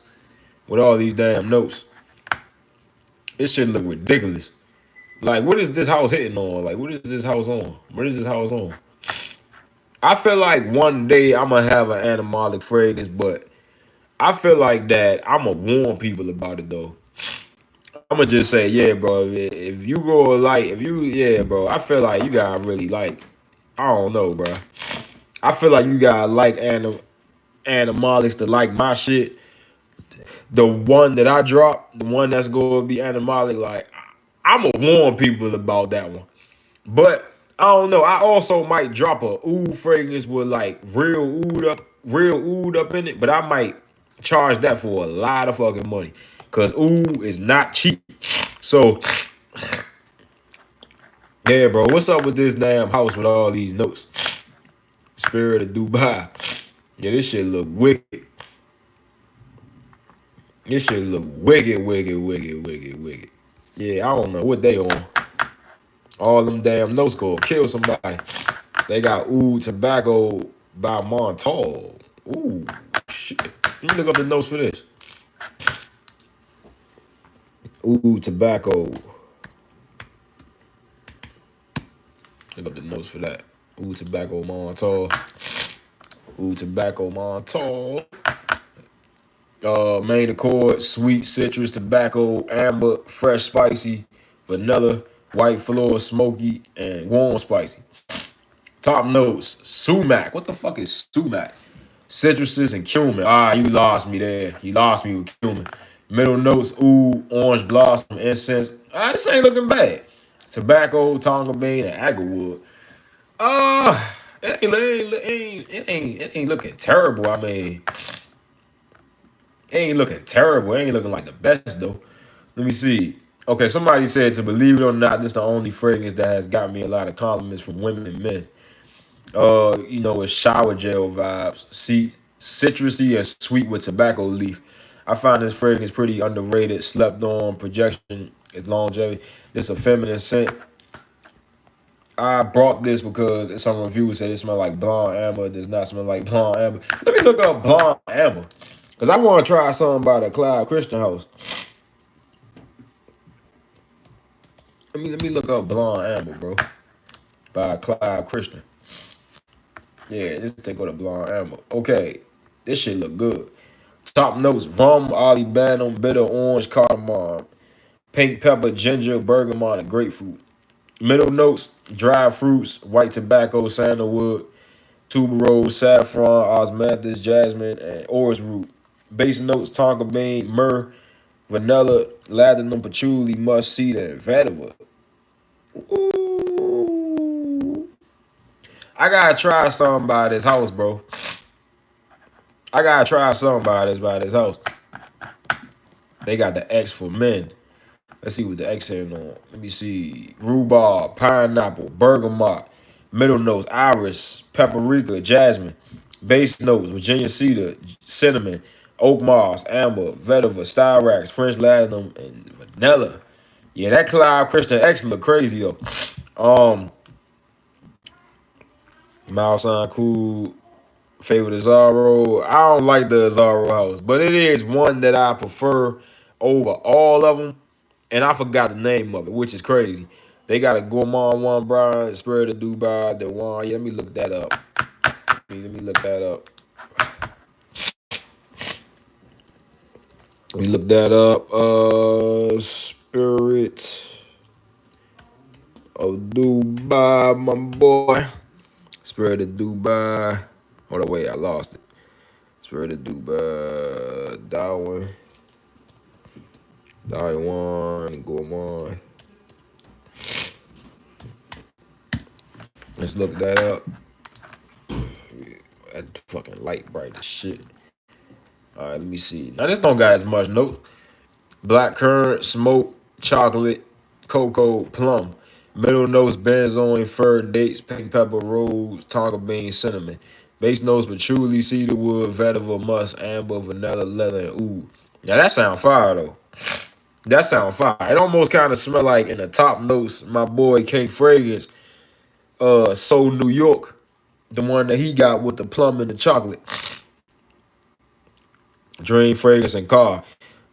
with all these damn notes? This shit look ridiculous. Like, what is this house hitting on? Like, what is this house on? What is this house on? I feel like one day I'm gonna have an animalic fragrance, but I feel like that I'm gonna warn people about it though. I'm gonna just say, yeah, bro. If you go like, if you, yeah, bro. I feel like you gotta really like. I don't know, bro. I feel like you gotta like animalics to like my shit. The one that I drop, the one that's gonna be animalic, like I'm gonna warn people about that one. But I don't know. I also might drop a oud fragrance with like real oud up in it. But I might charge that for a lot of fucking money, cause oud is not cheap. So yeah, bro. What's up with this damn house with all these notes? Spirit of Dubai. Yeah, this shit look wicked. This shit look wicked. Yeah, I don't know what they on. All them damn notes go kill somebody. They got Oud Tobacco by Montal. Ooh, shit. Let me look up the notes for this. Oud Tobacco. Look up the notes for that. Oud Tobacco Montal. Oud Tobacco Montal. Main accord, sweet, citrus, tobacco, amber, fresh, spicy, vanilla, white floor, smoky, and warm spicy. Top notes, sumac. What the fuck is sumac? Citruses and cumin. You lost me there. You lost me with cumin. Middle notes, oud, orange blossom, incense. This ain't looking bad. Tobacco, tonga bean, and agarwood. It ain't looking terrible. I mean, it ain't looking terrible. It ain't looking like the best though. Let me see. Okay, somebody said to believe it or not, this is the only fragrance that has got me a lot of compliments from women and men. It's shower gel vibes, see, citrusy and sweet with tobacco leaf. I find this fragrance pretty underrated, slept on, projection, its longevity. This a feminine scent. I brought this because some reviews said it smell like blonde amber. It does not smell like blonde amber. Let me look up blonde amber because I want to try something by the Cloud Christian House. Let me look up blonde amber, bro, by Cloud Christian. Yeah, this take go to blonde amber. Okay, this shit look good. Top notes: rum, olibanum, bitter orange, cardamom, pink pepper, ginger, bergamot, and grapefruit. Middle notes: dried fruits, white tobacco, sandalwood, tuberose, saffron, osmanthus, jasmine, and orris root. Base notes: tonka bean, myrrh, vanilla, ladanum, patchouli, musk seed, and vetiver. Ooh. I gotta try something by this house, bro. I gotta try something by this house. They got the X for men. Let's see what the X here on. Let me see. Rhubarb, pineapple, bergamot, middle notes, iris, paprika, jasmine, base notes, Virginia cedar, cinnamon, oak moss, amber, vetiver, styrax, French latinum, and vanilla. Yeah, that Cloud Christian X look crazy though. Mouse on cool. Favorite Azaro. I don't like the Azaro house, but it is one that I prefer over all of them. And I forgot the name of it, which is crazy. They got a Gourmand one, Brian, Spirit of Dubai, the one. Yeah, let me look that up. Let me look that up. Let me look that up. Spirit of Dubai, my boy. Spirit of Dubai. Hold on, wait, I lost it. Spirit of Dubai, Darwin, Gourmand. Let's look that up. That fucking light bright as shit. All right, let me see. Now this don't got as much note. Black currant, smoke, chocolate, cocoa, plum. Middle notes: benzoin, fir, dates, pink pepper, rose, tonka bean, cinnamon. Base notes: patchouli, cedarwood, vetiver, musk, amber, vanilla, leather, and oud. Now that sound fire though. That sound fire. It almost kind of smell like in the top notes, my boy King Fragrance, Soul New York, the one that he got with the plum and the chocolate. Dream fragrance and car.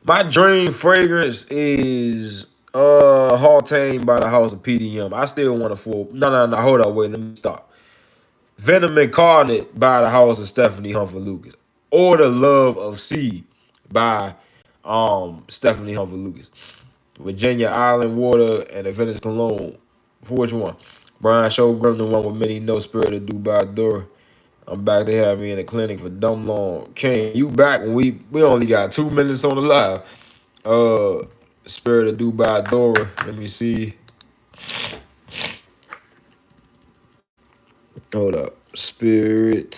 My dream fragrance is Haltane by the House of PDM. I still want to full. No, hold on, wait, let me stop. Venom Incarnate by the House of Stephanie Humphrey Lucas. Or The Love of Seed by Stephanie Humphrey Lucas. Virginia Island Water and the Venice Cologne. For which one? Brian Showgrim, the one with many no Spirit of Dubai Dora. I'm back. They have me in the clinic for dumb long. King, you back when we only got 2 minutes on the live. Spirit of Dubai Dora. Let me see. Hold up. Spirit.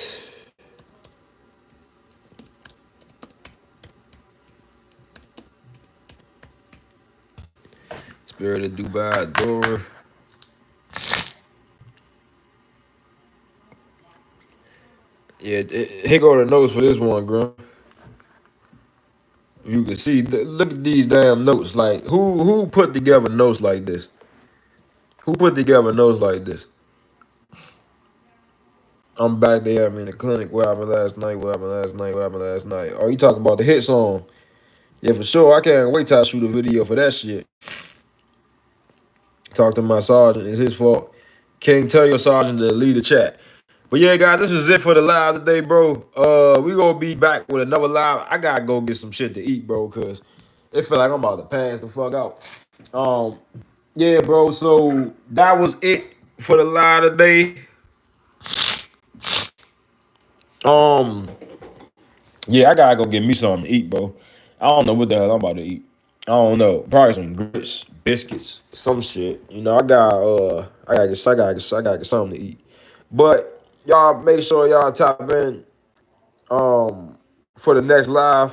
Spirit of Dubai Dora. Yeah, here go the notes for this one, Grum. You can see, look at these damn notes. Like, who put together notes like this? Who put together notes like this? I'm back there. I'm in the clinic. What happened last night? What happened last night? What happened last night? Oh, you talking about the hit song? Yeah, for sure. I can't wait till I shoot a video for that shit. Talk to my sergeant. It's his fault. King, tell your sergeant to leave the chat. But yeah, guys, this was it for the live today, bro. We gonna be back with another live. I gotta go get some shit to eat, bro, cause it feel like I'm about to pass the fuck out. Yeah, bro. So that was it for the live today. Yeah, I gotta go get me something to eat, bro. I don't know what the hell I'm about to eat. I don't know. Probably some grits, biscuits, some shit. You know, I gotta get something to eat. But y'all make sure y'all tap in for the next live.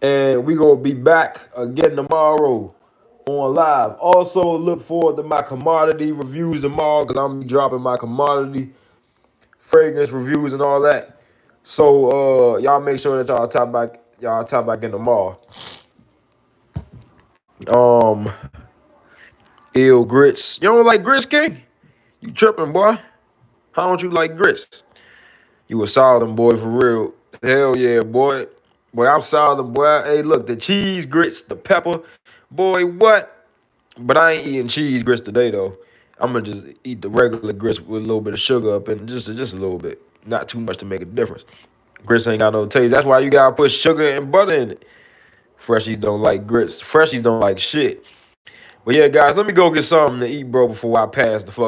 And we gonna be back again tomorrow on live. Also look forward to my commodity reviews tomorrow, because I'm gonna be dropping my commodity fragrance reviews and all that. So y'all make sure that y'all tap back in tomorrow. Ill grits. You don't like grits, King? You tripping, boy? How don't you like grits? You a solid boy for real. Hell yeah, boy. Boy, I'm solid, boy. Hey, look, the cheese grits, the pepper. Boy, what? But I ain't eating cheese grits today, though. I'm gonna just eat the regular grits with a little bit of sugar up in, just a little bit. Not too much to make a difference. Grits ain't got no taste. That's why you gotta put sugar and butter in it. Freshies don't like grits. Freshies don't like shit. But yeah, guys, let me go get something to eat, bro, before I pass the fuck